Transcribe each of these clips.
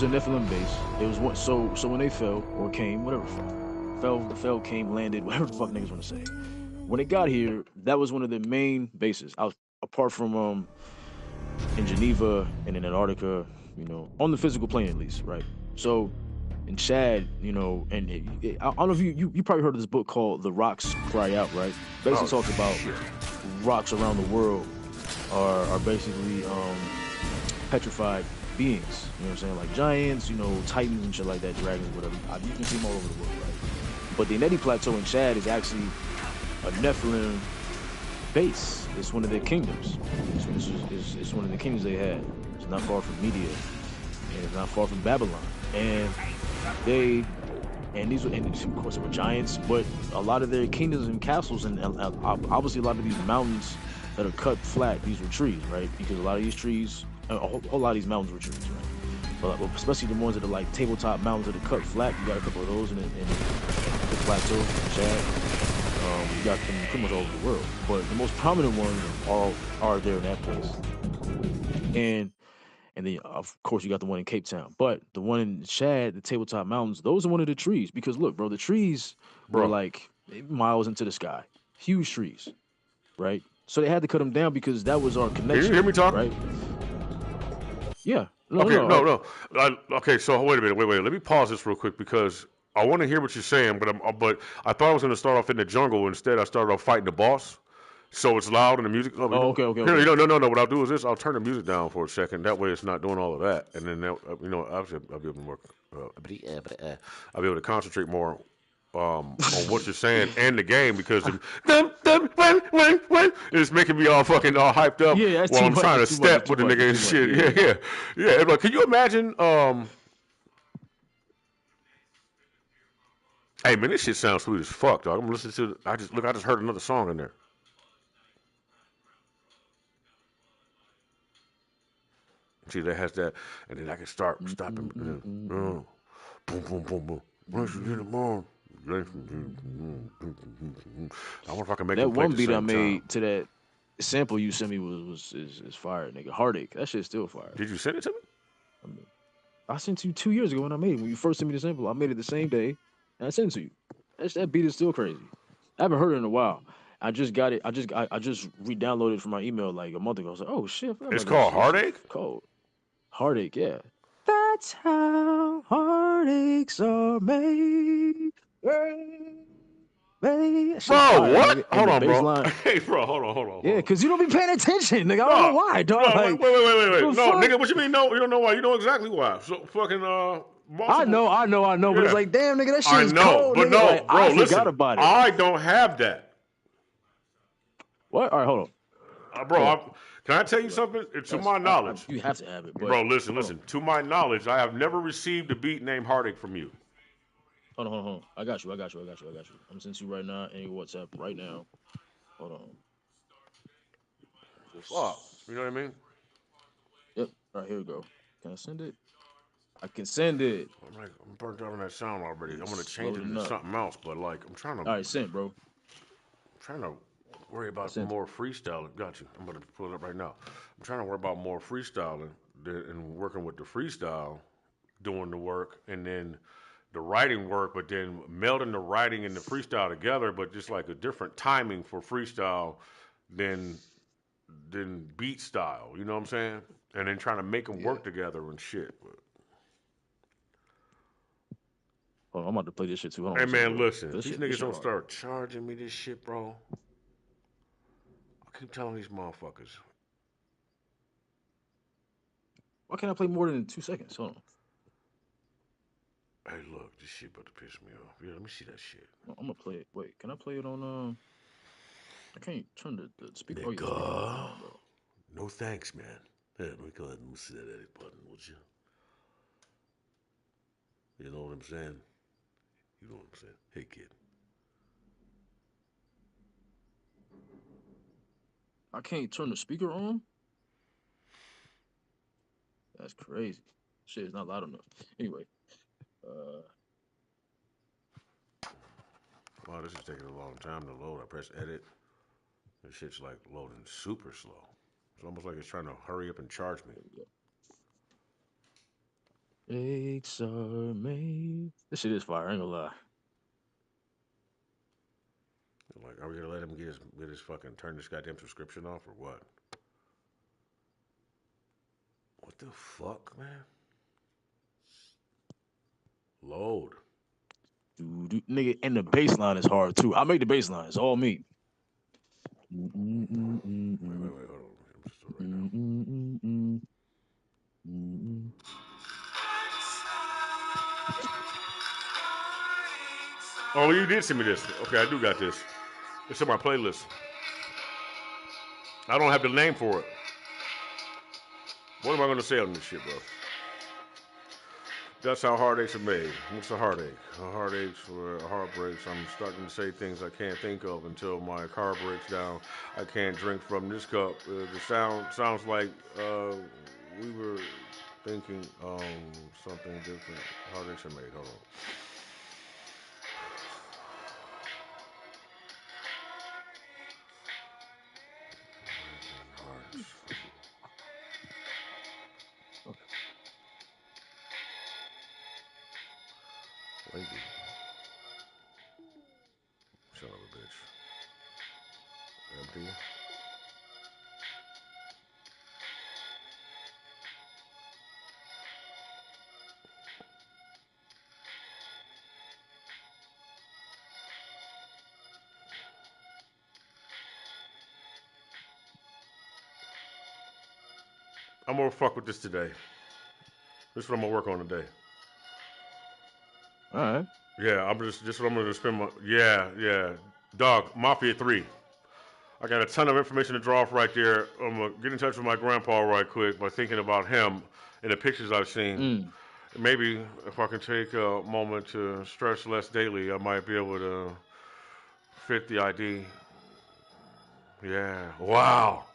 was a Nephilim base. It was what so when they fell or came, whatever fell, came, landed, whatever the fuck niggas want to say. When it got here, that was one of the main bases. Out apart from in Geneva and in Antarctica, on the physical plane at least, right? So in Chad, and I don't know if you probably heard of this book called "The Rocks Cry Out," right? Basically Oh talks about shit. rocks around the world are basically petrified beings. You know what I'm saying? Like giants, titans and shit like that, dragons, whatever. You can see them all over the world, right? But the Neti Plateau in Chad is actually a Nephilim base. It's one of their kingdoms. It's one of the kingdoms they had. It's not far from Media, and it's not far from Babylon. And they, and these, and of course, they were giants. But a lot of their kingdoms and castles, and obviously a lot of these mountains that are cut flat, these were trees, right? Because a lot of these trees, a whole lot of these mountains were trees, right? But especially the ones that are like tabletop mountains that are cut flat. You got a couple of those in the plateau, in Chad. You got them pretty much all over the world, but the most prominent ones are there in that place. And then of course you got the one in Cape Town, but the one in Chad, the Tabletop Mountains, those are one of the trees. Because look, bro, the trees were Bro. like miles into the sky, huge trees, right? So they had to cut them down because that was our Can you connection, hear me talking? right? Yeah, no, Okay, no, no. Okay, so wait a minute. Wait. Let me pause this real quick because I want to hear what you're saying, but I thought I was going to start off in the jungle. Instead, I started off fighting the boss. So it's loud and the music. Oh, okay, okay, Here, okay. no. What I'll do is this: I'll turn the music down for a second. That way, it's not doing all of that, and then obviously, I'll be able to work. I'll be able to concentrate more on what you're saying and the game because it's making me all fucking all hyped up Yeah, that's while too I'm much. trying to It's too much. step It's too with the much. nigga and It's too much. shit. Yeah, Yeah. Like, can you imagine? Hey man, this shit sounds sweet as fuck, dog. I'm listening to. I just heard another song in there. See, that has that, and then I can start stopping. And then, boom, boom, boom, boom. Once you get them on, I wonder if I can make that them play at one the beat I same time. made to that sample you sent me is fire, nigga. Heartache. That shit's still fire. Did you send it to me? I mean, I sent you 2 years ago when I made it. When you first sent me the sample, I made it the same day, and I sent it to you. That beat is still crazy. I haven't heard it in a while. I just got it. I just re-downloaded it from my email like a month ago. I was like, oh shit, I forgot It's about that called shit. That shit's Heartache. cold. Heartache, yeah. That's how heartaches are made. Made. That shit's Bro, fire, nigga. what? And Hold the on, bass bro. line, Hey, bro, hold yeah, on. because you don't be paying attention, nigga. I don't know No, why, dog. no, Like, wait. the No, fuck? nigga, what you mean? No, you don't know why. You know exactly why. So fucking I multiple. know, but it's Yeah, like, damn, nigga, that shit I is know, cold, but nigga. Like, no, I bro. forgot Listen, about it. I don't have that, What? All right, hold on. bro. Hold on. Can I tell you What? something? To my knowledge, You have to have it, but bro. Listen, hold on. listen. To my knowledge, I have never received a beat named Heartache from you. Hold on. I got you. I'm sending you right now in your WhatsApp right now. Hold on. Fuck, Just, you know what I mean? yep. All right, here we go. Can I send it? I can send it. I'm burnt out on that sound already. I'm gonna It's change it loading into up. something else, but like All right, sent, bro. trying to worry I about sent it. more freestyling. Got you. I'm gonna pull it up right now. I'm trying to worry about more freestyling and working with the freestyle, doing the work, and then the writing work, but then melding the writing and the freestyle together, but just like a different timing for freestyle than beat style. You know what I'm saying? And then trying to make them Yeah. work together and shit. Hold on, I'm about to play this shit too. Hold on Hey one second, man, bro. listen. If This these shit, this niggas shit don't hard. start charging me this shit, bro, I keep telling these motherfuckers. Why can't I play more than 2 seconds? Hold on. Hey, look, this shit about to piss me off. Yeah, let me see that shit. I'm gonna play it. Wait, can I play it on? I can't turn the speaker. Oh yeah, speaker volume Nigga. on, bro. No thanks, man. Hey, let me go ahead and see that edit button, would you? You know what I'm saying? You know what I'm saying? Hey, kid. I can't turn the speaker on. That's crazy. Shit is not loud enough. Anyway, uh, Wow, this is taking a long time to load. I press edit. This shit's like loading super slow. It's almost like it's trying to hurry up and charge me. there we go. Mistakes are made. This shit is fire. I ain't gonna lie. Like, are we gonna let him get his fucking turn this goddamn subscription off or what? What the fuck, man? Load. Nigga, and the bass line is hard too. I make the bass line. It's all me. Wait, hold on. I'm just doing it right now. Oh, you did send me this. Okay, I do got this. It's in my playlist. I don't have the name for it. What am I gonna say on this shit, bro? That's how heartaches are made. What's a heartache? A heartaches or heartbreaks. I'm starting to say things I can't think of until my car breaks down. I can't drink from this cup. The sounds like we were thinking something different. Heartaches are made. Hold on. Hearts. Thank you. Son of a bitch. Empty. I'm gonna fuck with this today. This is what I'm gonna work on today. All right. Yeah, I'm just what I'm gonna spend my yeah. Dog, Mafia 3. I got a ton of information to draw off right there. I'm gonna get in touch with my grandpa right quick by thinking about him and the pictures I've seen. Mm. Maybe if I can take a moment to stress less daily, I might be able to fit the ID. Yeah. Wow.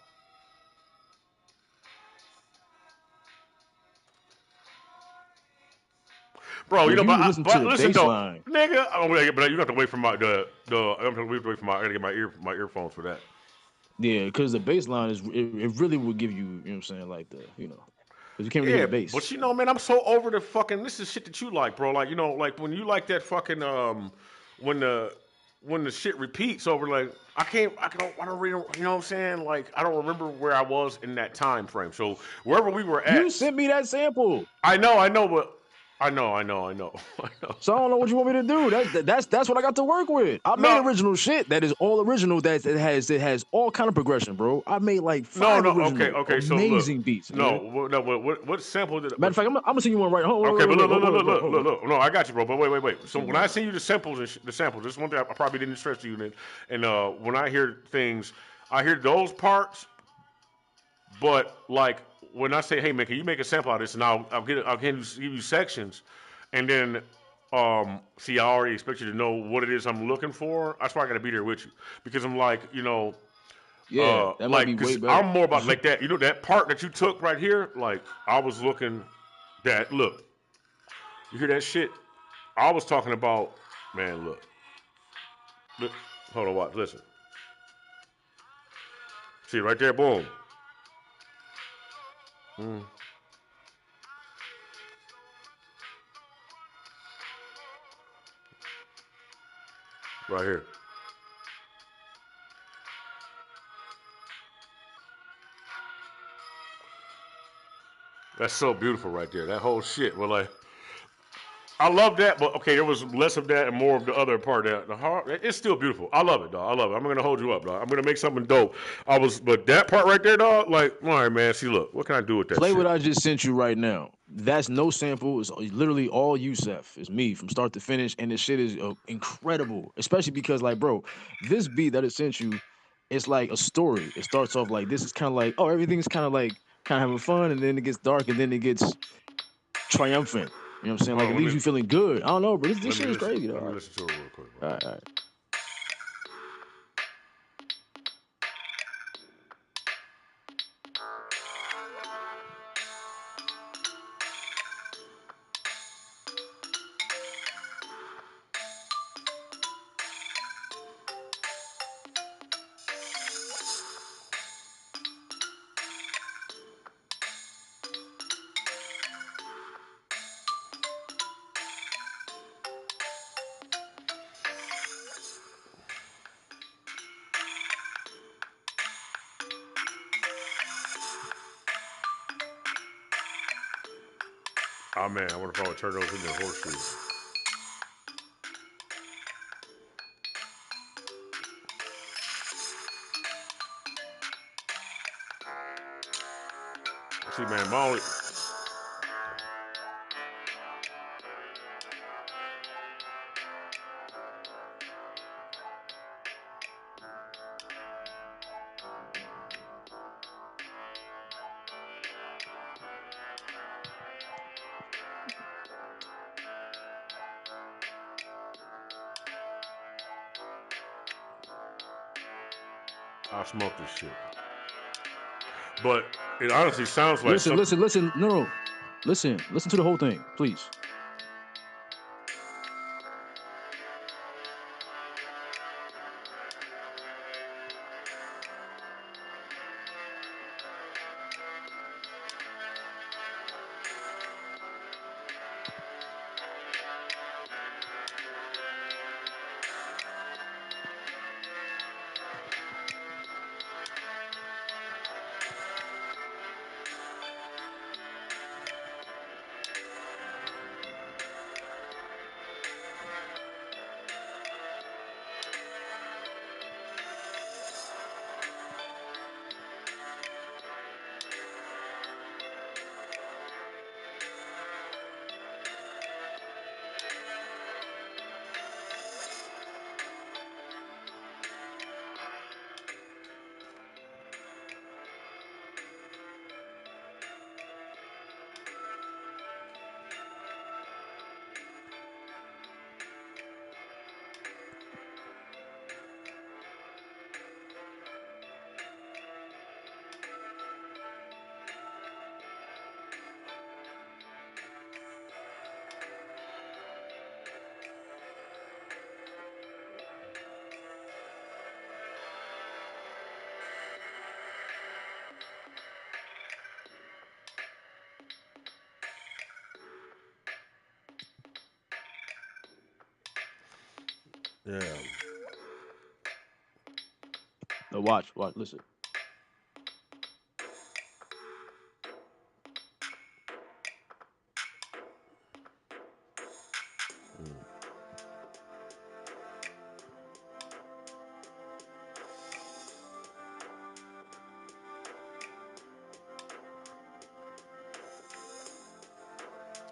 Bro, Yeah, you if know, you listen to but the listen bass though, line, nigga. But you have to wait for my the. I have to wait for my. I gotta get my earphones for that. yeah, because the bass line it really will give you, you know what I'm saying, like because you can't really hear Yeah, the bass. but you know, man, I'm so over the fucking. This is shit that you like, bro. Like, you know, like when you like that fucking when the when the shit repeats over, like I don't really, you know what I'm saying? Like, I don't remember where I was in that time frame. So wherever we were You at, sent me that sample. I know, but I know. I know. So I don't know what you want me to do. That's what I got to work with. I made No, original shit that is all original. That it has all kind of progression, bro. I made like five okay, original okay. So look, amazing beats, nigga. no. What sample did? Matter of fact, I'm gonna send you one right. Hold on, Okay, wait, but wait, wait, hold on, hold on. look. No, I got you, bro. But wait. I'm So sending when you I one right. send you the samples the samples, this is one thing I probably didn't stress to you. And when I hear things, I hear those parts. But like when I say, hey man, can you make a sample out of this? And I'll give you sections, and then see, I already expect you to know what it is I'm looking for. That's why I got to be there with you because I'm like, Yeah, that might be way because better. I'm more about like that. You know that part that you took right here. Like I was looking that. Look, you hear that shit? I was talking about, man. Look, hold on, watch, listen. See right there, boom. Mm, right here. That's so beautiful right there. That whole shit. Well, like, I love that, but okay, there was less of that and more of the other part. That the heart, it's still beautiful. I love it, dog. I love it. I'm gonna hold you up, dog. I'm gonna make something dope. But that part right there, dog. Like, all right, man. See, look, what can I do with that Play what shit? I just sent you right now. That's no sample. It's literally all Yusef. It's me from start to finish, and this shit is incredible. Especially because, like, bro, this beat that it sent you, it's like a story. It starts off like this is kind of like, oh, everything's kind of like kind of having fun, and then it gets dark, and then it gets triumphant. You know what I'm saying? Hold Like it on, leaves you feeling good. I don't know, bro. This shit is crazy, though. let me All listen to it real quick, bro. right, all right. Oh man, I wonder if I would turn those into horseshoes. See, man, Molly. I'll smoke this shit. But it honestly sounds like Listen, something. listen, listen. No, no. Listen to the whole thing, please. Yeah. No, watch, listen.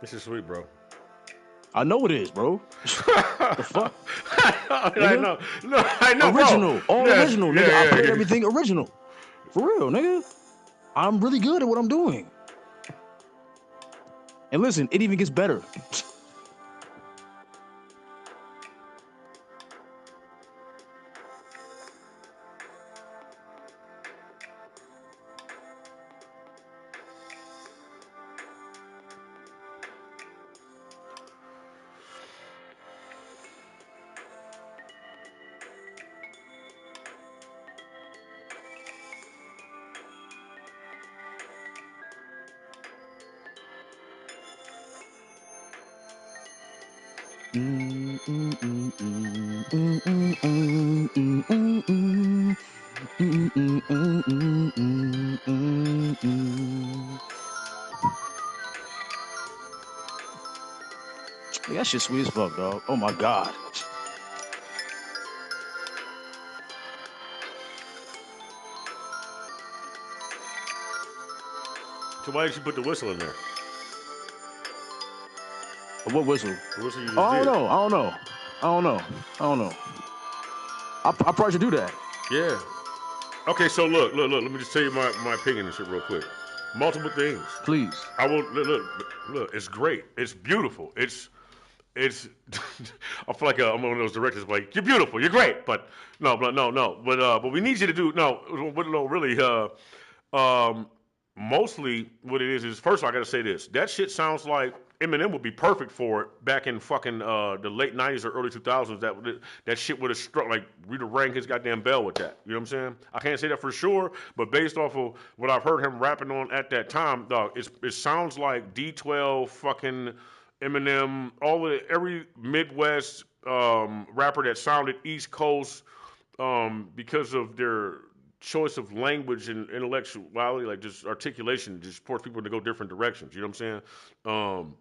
This is sweet, bro. I know it is, bro. The fuck, I nigga? know. No, I know, bro. Original, all Yes. original, nigga. I Yeah, played yeah. everything original. For real, nigga. I'm really good at what I'm doing. And listen, it even gets better. Mm, mm, mm, mm, mm, mm, mm, mm, mm, mm. Mm, mm, mm, mm, mm, mm, mm. Nigga, that shit sweet as fuck, dog. Oh my god. So why did you put the whistle in there? What whistle? The whistle you Oh, just I don't did. know. I don't know. I don't know. I don't know. I probably should do that. Yeah. Okay, so look. Let me just tell you my opinion and shit real quick. Multiple things. Please. I will look. It's great. It's beautiful. It's. I feel like I'm one of those directors. Like you're beautiful. You're great. But no. But we need you to do no. What no really um mostly what it is first of all, I gotta say this. That shit sounds like Eminem would be perfect for it back in fucking the late '90s or early 2000s. That shit would have struck like we'd have rang his goddamn bell with that. You know what I'm saying? I can't say that for sure, but based off of what I've heard him rapping on at that time, dog, it sounds like D12 fucking Eminem, every Midwest rapper that sounded East Coast because of their choice of language and intellectuality, like just articulation, just force people to go different directions. You know what I'm saying?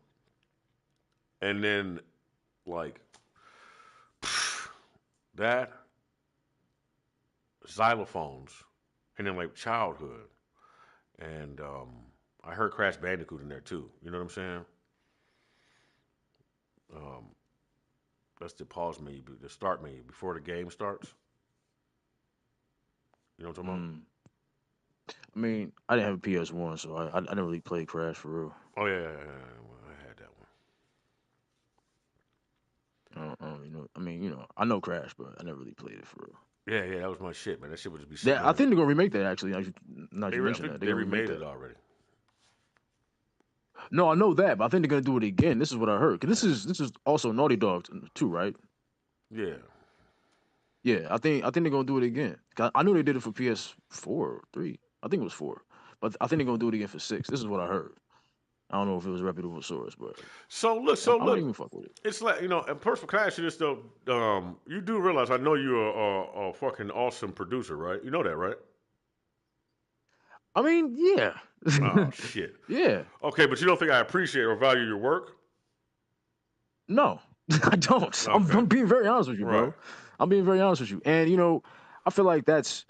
and then like that xylophones, and then like childhood, and I heard Crash Bandicoot in there too. You know what I'm saying? Um, that's the pause menu, the start menu before the game starts. You know what I'm talking about? Mm. I mean, I didn't have a PS1, so I didn't really play Crash for real. Oh yeah, well, I had that one. I don't really know. I mean, I know Crash, but I never really played it for real. Yeah, yeah, that was my shit, man. That shit would just be sitting Yeah, I there. think they're gonna remake that actually. Now that you I mentioned that, think they're they gonna remake remade it that. already. No, I know that, but I think they're gonna do it again. This is what I heard. 'Cause this is also Naughty Dog too, right? Yeah. Yeah, I think they're gonna do it again. 'Cause I knew they did it for PS4 or three. I think it was four, but I think they're gonna do it again for six. This is what I heard. I don't know if it was a reputable source, but So I might look, even fuck with it. it's like and personal. Can I ask you this though? You do realize I know you're a fucking awesome producer, right? You know that, right? I mean, yeah, Oh shit. yeah. Okay, but you don't think I appreciate or value your work? No, I don't. Okay. I'm being very honest with you, Right. bro. I'm being very honest with you, and I feel like that's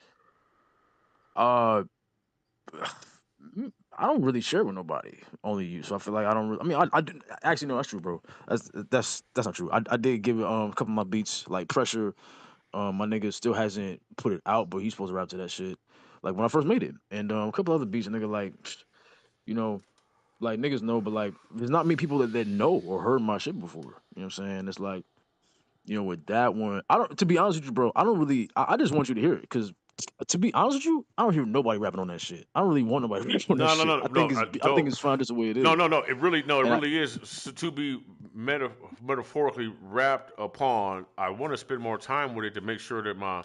uh I don't really share with nobody, only you. So I feel like I don't really. I mean, I do, actually no, that's true, bro. That's not true. I did give a couple of my beats like pressure. My nigga still hasn't put it out, but he's supposed to rap to that shit. Like when I first made it, and a couple other beats, a nigga like, you know, like niggas know, but like there's not many people that know or heard my shit before. You know what I'm saying? It's like with that one, I don't. To be honest with you, bro, I don't really. I just want you to hear it because, to be honest with you, I don't hear nobody rapping on that shit. I don't really want nobody rapping on that No, no, shit. no, I no. think it's I I think don't. it's fine just the way it No, is. no, no. It really, no, it And really is to be metaphorically wrapped upon. I want to spend more time with it to make sure that my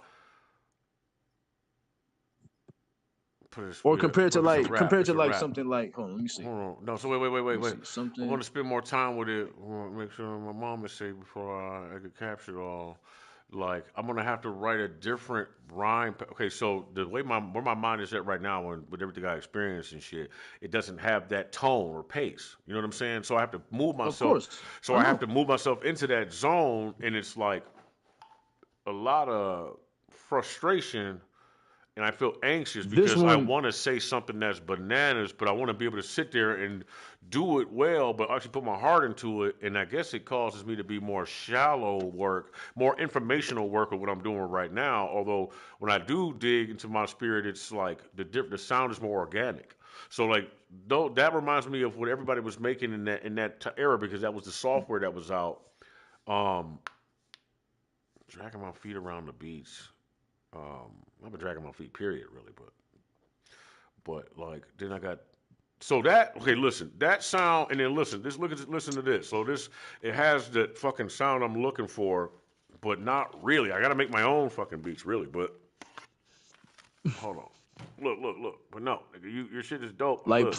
or yeah, compared to but it's a like rap. compared It's to a like rap. something like hold on, let me see. Hold on. No, so wait, Let me wait. see I something. want to spend more time with it. I want to make sure my mom is safe before I could capture it all. Like I'm gonna have to write a different rhyme. Okay, so the way where my mind is at right now, and with everything I experienced and shit, it doesn't have that tone or pace. You know what I'm saying? So I have to move Of myself. course, So I I have know. to move myself into that zone, and it's like a lot of frustration and I feel anxious This because I one, want to say something that's bananas, but I want to be able to sit there and do it well, but actually put my heart into it. And I guess it causes me to be more shallow work, more informational work of what I'm doing right now. Although when I do dig into my spirit, it's like the sound is more organic. So like though that reminds me of what everybody was making in that era because that was the software that was out. Um, Dragging my feet around the beach. I've been dragging my feet, period, really, but like then I got so that okay, listen, that sound and then listen, listen to this. So this it has the fucking sound I'm looking for, but not really. I gotta make my own fucking beats, really, but hold on. Look. But no, nigga, your shit is dope. like Look,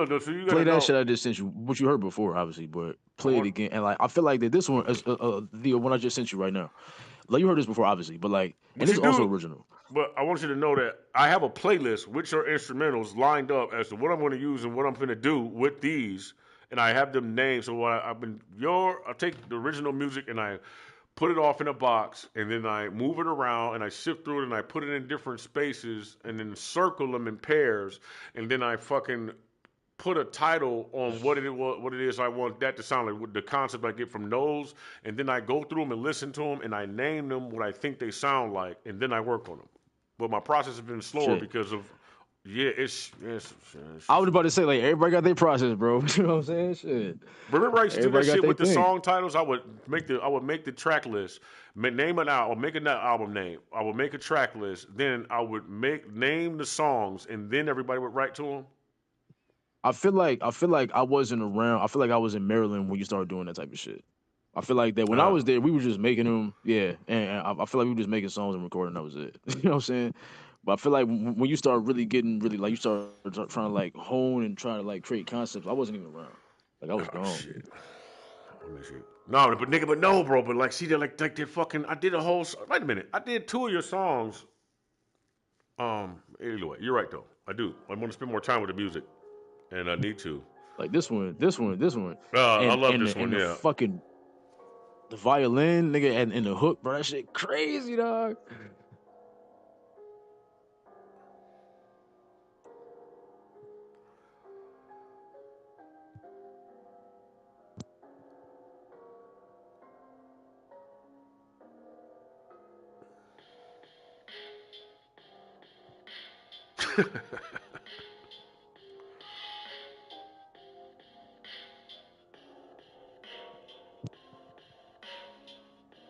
look, so you gotta play that know shit I just sent you, what you heard before, obviously, but I play it want again. And like I feel like that this one is the one I just sent you right now. Like you heard this before, obviously, but like, and but this you is also do original. but I want you to know that I have a playlist which are instrumentals lined up as to what I'm going to use and what I'm going to do with these, and I have them named. So what I take the original music and I put it off in a box, and then I move it around and I sift through it and I put it in different spaces and then circle them in pairs, and then I fucking put a title on what it is I want that to sound like, the concept I get from those, and then I go through them and listen to them, and I name them what I think they sound like, and then I work on them. But my process has been slower Shit. because of it's I was about to say, like, everybody got their process, bro. You know what I'm saying? Shit. Remember I used to do that Everybody got shit their with the thing. song titles. I would make the track list, name an album, make an album name. I would make a track list, then I would name the songs, and then everybody would write to them. I feel like I wasn't around. I feel like I was in Maryland when you started doing that type of shit. I feel like that when I Uh, was there, we were just making them, yeah, and I feel like we were just making songs and recording. That was it. You know what I'm saying? But I feel like when you start really getting really like you start trying to like hone and trying to like create concepts, I wasn't even around. Like I was oh gone. shit. Let me see. No, but nigga, but no, bro. But like, see, they're like they fucking. I did a whole. Wait a minute. I did two of your songs. Anyway, you're right though. I do. I want to spend more time with the music, and I need to. Like this one, I love and this one. the Yeah. fucking the violin, nigga, and the hook, bro. That shit crazy, dog.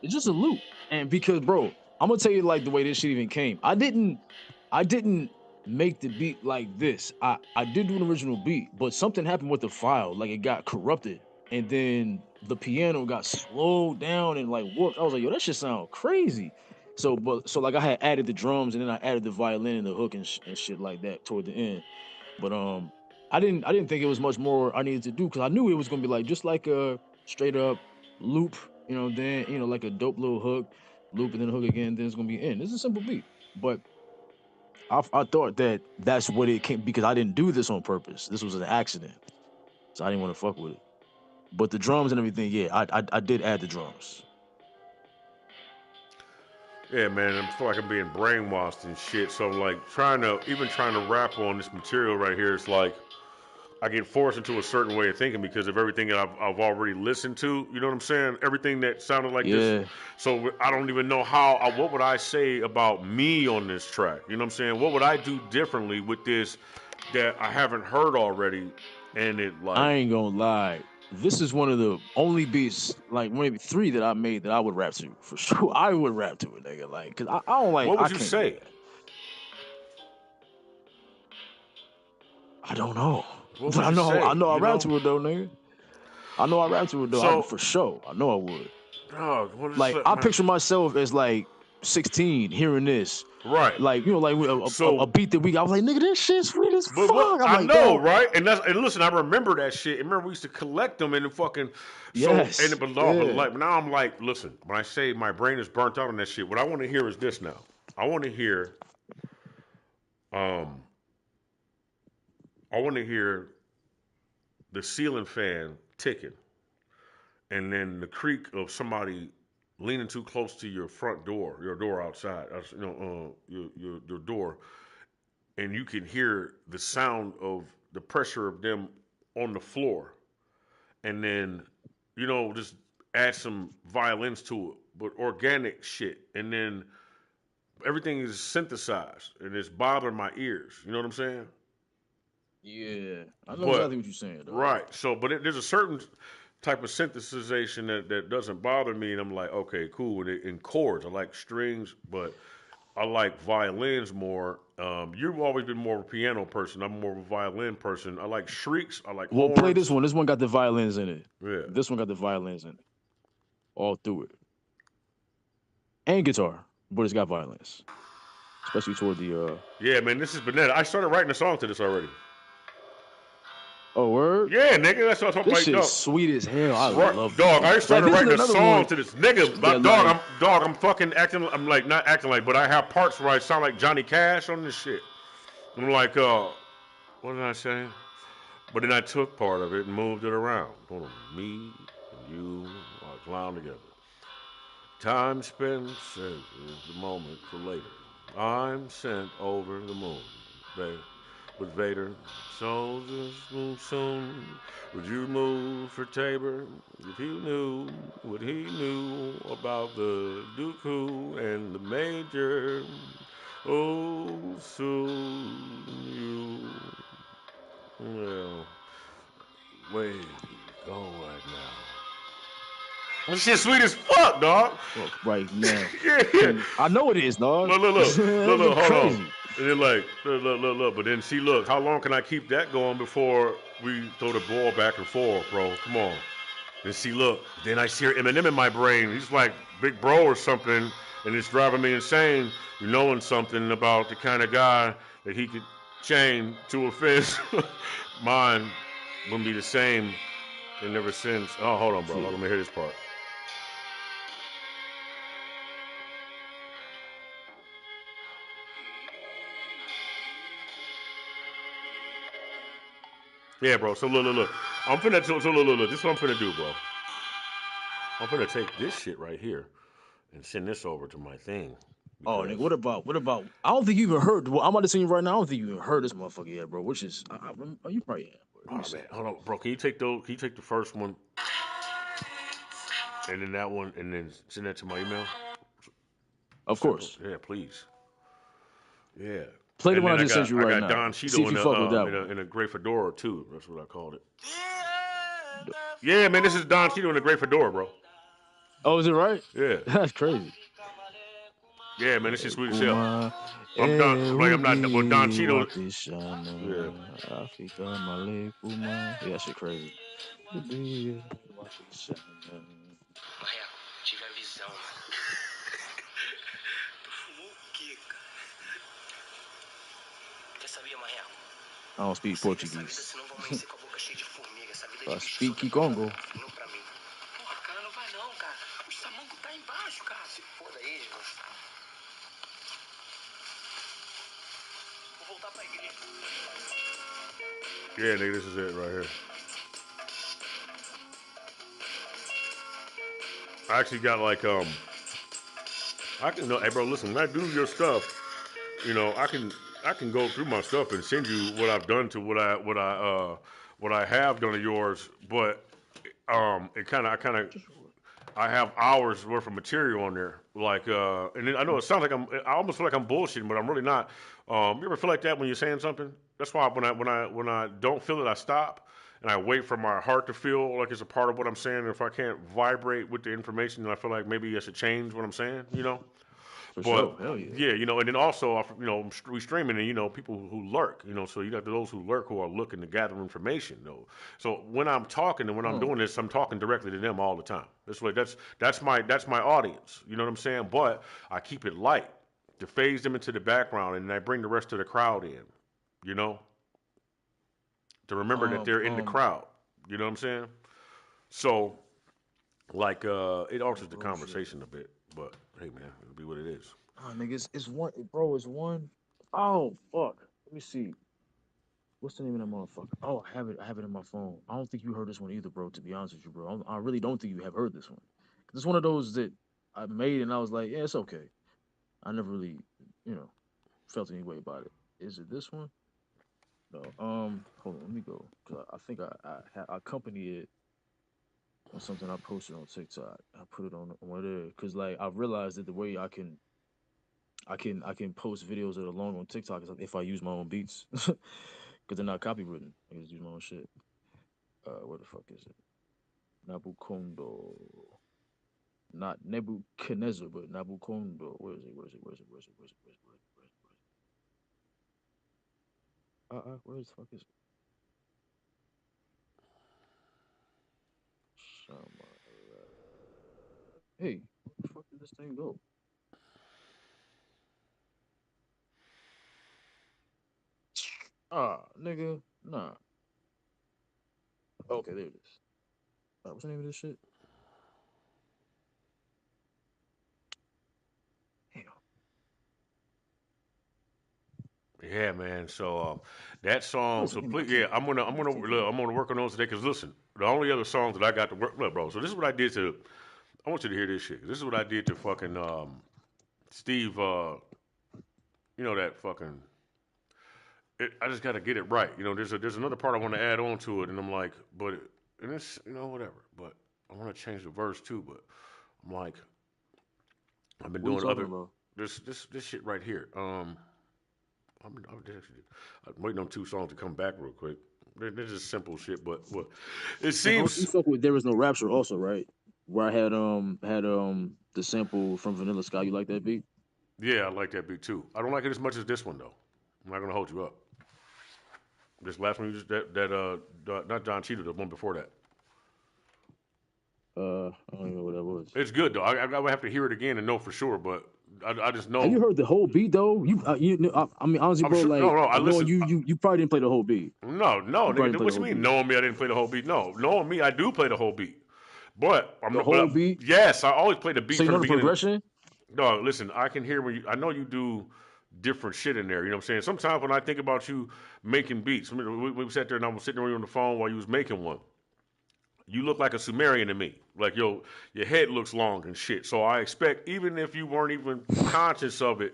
It's just a loop. And because, bro, I'm gonna tell you like the way this shit even came. I didn't make the beat like this. I did do an original beat, but something happened with the file. Like it got corrupted. And then the piano got slowed down and like warped. I was like, yo, that shit sound crazy. So like I had added the drums and then I added the violin and the hook and shit like that toward the end. But I didn't think it was much more I needed to do because I knew it was gonna be like just like a straight up loop, then like a dope little hook, loop and then hook again, then it's gonna be in. It's a simple beat. But I thought that that's what it came because I didn't do this on purpose. This was an accident. So I didn't want to fuck with it. But the drums and everything, yeah, I did add the drums. Yeah, man, I feel like I'm being brainwashed and shit. So like trying to rap on this material right here, it's like I get forced into a certain way of thinking because of everything that I've already listened to. You know what I'm saying? Everything that sounded like this. Yeah. So I don't even know what would I say about me on this track? You know what I'm saying? What would I do differently with this that I haven't heard already? And it like, I ain't gonna lie. This is one of the only beats, like maybe three that I made that I would rap to for sure. I would rap to it, nigga. Like, cause I don't like, what I would you can't do say? that. I don't know, What but would you I say? know I You rap know? to it though, nigga. I know I rap to it though. I So, for sure. I know I would. dog, what is Like, that, I man? picture myself as like 16 hearing this, Right. like like a So beat that we got. I was like, nigga, this shit's sweet as But what fuck. I'm I like, know, dog. right? And listen, I remember that shit. And remember we used to collect them and then fucking Yes, but yeah. like now I'm like, listen, when I say my brain is burnt out on that shit, what I want to hear is this now. I want to hear um I want to hear the ceiling fan ticking and then the creak of somebody leaning too close to your front door, your door outside, your door, and you can hear the sound of the pressure of them on the floor and then just add some violins to it, but organic shit, and then everything is synthesized and it's bothering my ears. You know what I'm saying? Yeah, I know But exactly what you're saying, dog. right, so there's a certain type of synthesization that doesn't bother me, and I'm like, okay, cool. And in chords, I like strings, but I like violins more. You've always been more of a piano person. I'm more of a violin person. I like shrieks. I like Well, play this horns. one. This one got the violins in it. Yeah. This one got the violins in it, all through it, and guitar, but it's got violins, especially toward the. Yeah, man, this is Banana. I started writing a song to this already. Oh, word! Yeah, nigga, that's what I'm talking This about. shit is Dog, sweet as hell. I right, love this dog. beat. I Like started this is writing a another song one to this nigga. that Dog, like I'm fucking acting. I'm like not acting like, but I have parts where I sound like Johnny Cash on this shit. I'm like, what did I say? But then I took part of it and moved it around. Hold on, me and you are clown together. Time spent is the moment for later. I'm sent over the moon, babe. With Vader, soldiers move soon. Would you move for Tabor if you knew what he knew about the Dooku and the Major? Oh, soon you. Well, way to go right now. This shit sweet as fuck, dog. fuck right now. Yeah, yeah. I know it is, dog. Look, It's hold on. crazy. And then like, look. But then see, look, how long can I keep that going before we throw the ball back and forth, bro? Come on. Then see, look. Then I hear Eminem in my brain. He's like Big Bro or something, and it's driving me insane. You knowing something about the kind of guy that he could chain to a fence. Mine wouldn't be the same and ever since. Oh, hold on, bro. Yeah. Let me hear this part. Yeah, bro. So look. I'm finna look. This is what I'm finna do, bro. I'm finna take this shit right here and send this over to my thing Oh, nigga, because what about? I don't think you even heard. Well, I'm about to sing you right now. I don't think you even heard this motherfucker yet, bro. Which is, oh, you probably have. Bro. Let me see. hold on, bro. Can you take those? Can you take the first one and then that one and then send that to my email? Of Simple. course. Yeah, please. Yeah. Play the And one then I just sent you I right got now. Don See Cheeto if you fuck with that one. in a gray fedora too. That's what I called it. Yeah, man. This is Don Cheeto in a gray fedora, bro. Oh, is it right? Yeah. That's crazy. Yeah, man. This shit sweet as hell. Kuma I'm Don. Like I'm not. But Don erugi Cheeto. Yeah. wapishana Afrika male kuma. Yeah, that shit crazy. Erugi wapishana. Tive a visão. Tu fumou o quê, cara? Quer saber, Marreco? I don't speak Sair dessa vida, Portuguese. senão vou amanhecer com a boca cheia de formiga. Essa vida I de bicho speak só dá pra Kikongo. não pra mim. Porra, cara, não vai não, cara. O Samanco tá embaixo, cara. Se foda aí, mano. Vou voltar pra igreja. Yeah, nigga. This is it right here. I actually got like I can know. Hey, bro. Listen, when I do your stuff, I can go through my stuff and send you what I've done to what I have done to yours, but I have hours worth of material on there. Like, and I know it sounds like I almost feel like I'm bullshitting, but I'm really not. You ever feel like that when you're saying something? That's why when I don't feel it, I stop and I wait for my heart to feel like it's a part of what I'm saying. And if I can't vibrate with the information, then I feel like maybe I should change what I'm saying. For But sure. Hell yeah. yeah, and then also, we streaming and people who lurk, so you got those who lurk who are looking to gather information, though. So when I'm talking and when I'm doing this, I'm talking directly to them all the time. That's my audience. You know what I'm saying? But I keep it light to phase them into the background, and I bring the rest of the crowd in. You know, to remember that they're in the crowd. You know what I'm saying? So, like, it alters the conversation a bit. But hey, man, it'll be what it is. Oh, nigga, it's one, bro. It's one. Oh, fuck. Let me see. What's the name of that motherfucker? Oh, I have it. I have it in my phone. I don't think you heard this one either, bro. To be honest with you, bro, I really don't think you have heard this one. 'Cause it's one of those that I made and I was like, yeah, it's okay. I never really, you know, felt any way about it. Is it this one? No. Hold on. Let me go. 'Cause I think I accompanied it on something I posted on TikTok. I put it on there because like I realized that the way I can post videos that are long on TikTok is like if I use my own beats because they're not copywritten. I can just use my own shit. Where the fuck is it? Nabukondo. Not Nebuchadnezzar, but Nabukondo. Where is it? Where is it? Where is it? Where is it? Where is it? Where is it? Where is it? Where is it? Where the fuck is it? Hey, where the fuck did this thing go? Nigga, nah. Okay, there it is. What's the name of this shit? Damn. Yeah, man. So that song. What's the So name? please, yeah, I'm gonna work on those today. Cause listen, the only other songs that I got to work, look, bro. So this is what I did to. I want you to hear this shit. This is what I did to fucking Steve. That fucking. I just got to get it right. There's another part I want to add on to it, and I'm like, and it's whatever. But I want to change the verse too. But I'm like, I've been What are you doing talking other about? this shit right here. I'm waiting on two songs to come back real quick. They're just simple shit, but what it You seems. fuck with There Was No Rapture also, right? Where I had the sample from Vanilla Sky. You like that beat? Yeah, I like that beat too. I don't like it as much as this one though. I'm not gonna hold you up. This last one, you just not John Cheeto, the one before that. I don't even know what that was. It's good though. I would have to hear it again and know for sure, but I just know. Have you heard the whole beat though? I mean, honestly, I'm bro, sure. like No, no. I knowing listen. you probably didn't play the whole beat. No, You probably nigga. didn't play the What you whole mean? beat. Knowing me, I didn't play the whole beat. No, knowing me, I do play the whole beat. But The whole beat. yes, I always play the beat So you from know the the beginning. progression. No, listen. I can hear when you. I know you do different shit in there. You know what I'm saying? Sometimes when I think about you making beats, we sat there and I was sitting on the phone while you was making one. You look like a Sumerian to me. Like your head looks long and shit. So I expect even if you weren't even conscious of it,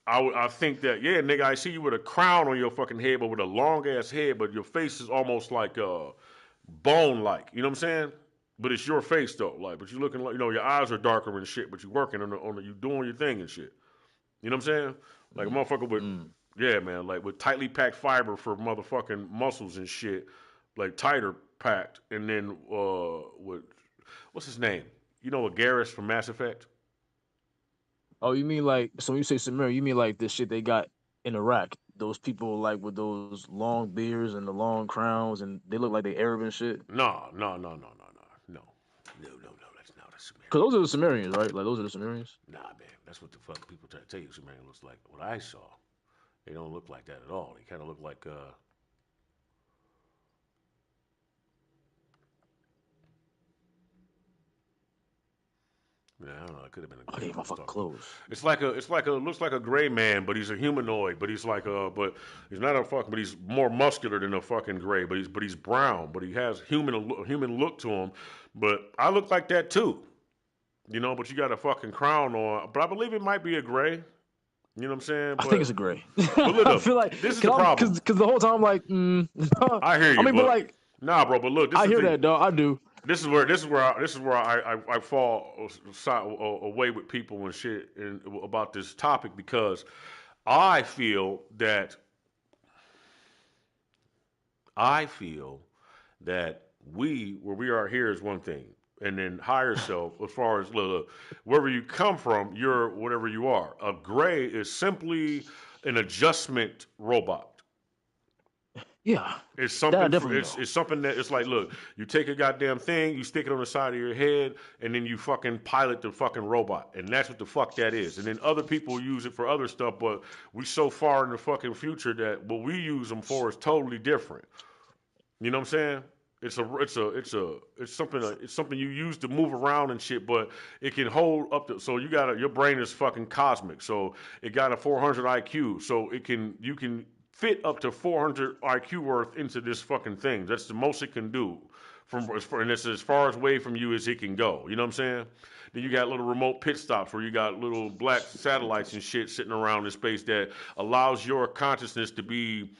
I think that yeah, nigga, I see you with a crown on your fucking head, but with a long ass head, but your face is almost like bone like. You know what I'm saying? But it's your face though, like. But you looking like your eyes are darker and shit, but you working on you doing your thing and shit. You know what I'm saying? Like a motherfucker with Mm. yeah, man, like with tightly packed fiber for motherfucking muscles and shit, like tighter packed, and then with what's his name? You know, Garrus from Mass Effect. Oh, you mean like so when you say Samaria, you mean like the shit they got in Iraq? Those people like with those long beards and the long crowns, and they look like they Arab and shit. No, no, no, no, no, no, no, no, no, no. That's not a Cause Sumerian. those are the Sumerians, right? Like those are the Sumerians. Nah, man, that's what the fuck people try to tell you Sumerian looks like. What I saw, they don't look like that at all. They kind of look like I don't know. It could have been a Oh, gray they I was motherfucking talking about. clothes. It's like a looks like a gray man, but he's a humanoid. But he's like but he's not a fucking. But he's more muscular than a fucking gray. But he's brown. But he has human look to him. But I look like that too. But you got a fucking crown on. But I believe it might be a gray. You know what I'm saying? I think it's a gray. But look, I feel like this is the problem. cause the whole time I'm like, I hear I you, mean, but but like nah, bro. But look, this I is the hear thing. that, dog. I do. This is where I fall away with people and shit about this topic because I feel that I feel that where we are here is one thing, and then higher self as far as look, wherever you come from, you're whatever you are. A gray is simply an adjustment robot. Yeah, It's that I something. definitely It's know. it's something that it's like, look, you take a goddamn thing, you stick it on the side of your head, and then you fucking pilot the fucking robot, and that's what the fuck that is. And then other people use it for other stuff, but we so far in the fucking future that what we use them for is totally different. You know what I'm saying? It's something you use to move around and shit, but it can hold up to. So your brain is fucking cosmic. So it got a 400 IQ. So you can fit up to 400 IQ worth into this fucking thing. That's the most it can do. And it's as far away from you as it can go. You know what I'm saying? Then you got little remote pit stops where you got little black satellites and shit sitting around in space that allows your consciousness to be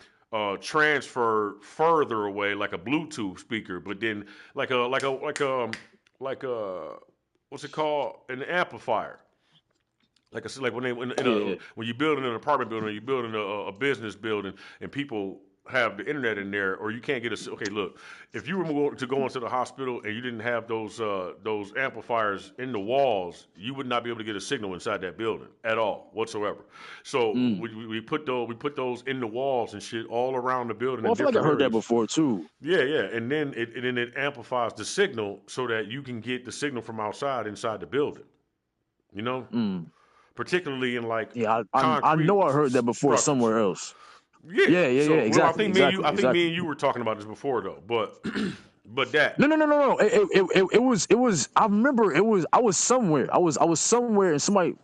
transferred further away, like a Bluetooth speaker, but then like a what's it called? An amplifier. Like I said, like Yeah, when you build an apartment building, or you build a business building, and people have the internet in there, or you can't get a. Okay, look, if you were to go into the hospital and you didn't have those amplifiers in the walls, you would not be able to get a signal inside that building at all whatsoever. So mm. we put those in the walls and shit all around the building Well, in I feel like I different heard that areas. before too. Yeah, yeah, and then it amplifies the signal so that you can get the signal from outside inside the building. You know, Mm. particularly in like Yeah, I concrete know I heard that before structures. somewhere else. Yeah. Yeah. So, well, I Exactly, think me and you, exactly, I think me exactly. and you were talking about this before though, but but No, that no, no, no, no. It was. I remember it was. I was somewhere. I was somewhere, and somebody.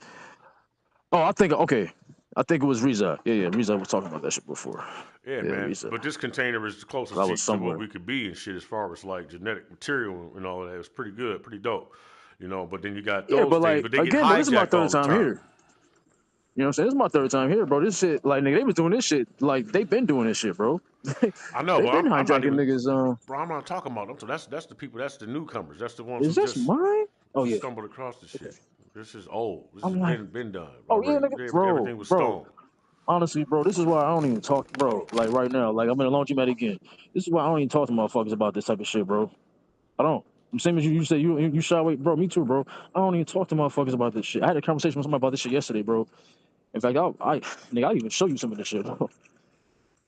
Oh, I think okay. I think it was Riza. Yeah. Riza was talking about that shit before. yeah, Yeah, man. Riza. But this container is the 'Cause I closest was to what somewhere. we could be and shit as far as like genetic material and all of that. It's pretty good, pretty dope. But then you got Yeah, those but things, like but they get again, bro, this is my hijacked all third the time time. here. You know what I'm saying? This is my third time here, bro. This shit, like, nigga, they was doing this shit. Like, they been doing this shit, bro. I know, They but been I'm not hijacking even, niggas. bro. I'm not talking about them. So that's the people. That's the newcomers. That's the ones Is who this just mine? Oh just yeah. stumbled across the Okay. shit. This is old. This has I'm like, been done oh yeah, already. nigga, bro, Everything was bro. stone. Honestly, bro, this is why I don't even talk, bro. Like right now, like I'm in a laundromat again. This is why I don't even talk to motherfuckers about this type of shit, bro. I don't. Same as you. You say you shy away, bro. Me too, bro. I don't even talk to motherfuckers about this shit. I had a conversation with somebody about this shit yesterday, bro. In fact, nigga, I'll even show you some of this shit.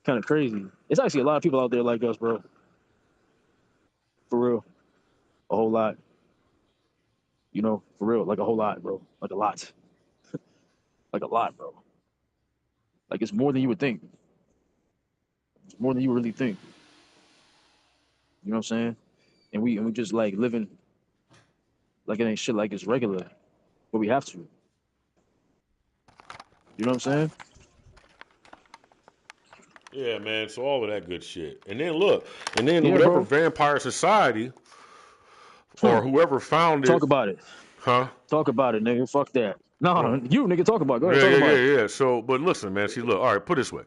Kind of crazy. It's actually a lot of people out there like us, bro. For real, a whole lot. For real, like a whole lot, bro. Like a lot, like a lot, bro. Like it's more than you would think. It's more than you really think. You know what I'm saying? And we just like living like it ain't shit like it's regular, but we have to. You know what I'm saying? Yeah, man. So all of that good shit. And then look, and then Yeah, whatever bro. vampire society Huh. or whoever founded, Talk about it. huh? Talk about it, nigga. Fuck that. No, Oh, you nigga talk about it. Go ahead, yeah, talk yeah, about it. yeah, yeah. So, but listen, man. See, look. All right, put it this way.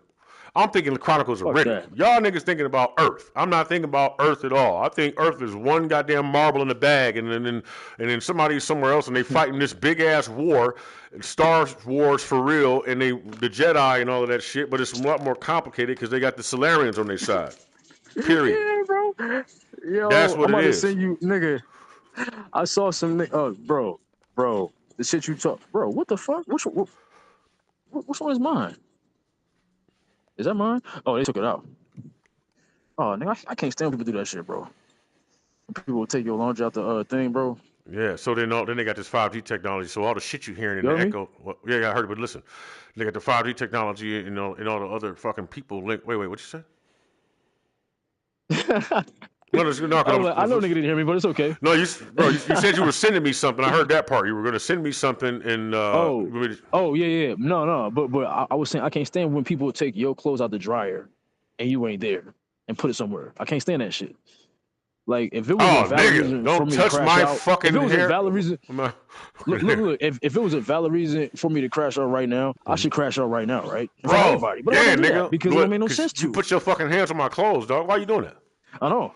I'm thinking the Chronicles of Fuck Riddick. that. Y'all niggas thinking about Earth. I'm not thinking about Earth at all. I think Earth is one goddamn marble in the bag, and then somebody's somewhere else, and they fighting this big ass war, Star Wars for real, and the Jedi and all of that shit. But it's a lot more complicated because they got the Solarians on their side. Period. Yeah, bro. That's Yo, what I'm it about to is. send you, nigga. I saw some, bro, the shit you talk, bro. What the fuck? Which one is mine? Is that mine? Oh, they took it out. Oh, nigga, I can't stand when people do that shit, bro. People will take your laundry out the thing, bro. Yeah. So then they got this 5G technology. So all the shit you hearing in You the heard me? echo. Well, yeah, I heard it. But listen, they got the 5G technology, and all the other fucking people. Wait, what you say? No, no, no, I was like, I know nigga didn't hear me, but it's okay. no, you said you were sending me something. I heard that part. You were going to send me something, and Oh, yeah. No. But I was saying I can't stand when people take your clothes out the dryer and you ain't there and put it somewhere. I can't stand that shit. Like if it was a oh, valid nigga, reason for don't me to touch crash my out, if fucking it was a hair. valid reason, look. If it was a valid reason for me to crash out right now, I should crash out right now, right? In front of Bro, everybody. But I'm yeah, not gonna do that nigga. because it don't make no sense You to. put your fucking hands on my clothes, dog. Why you doing that? I know.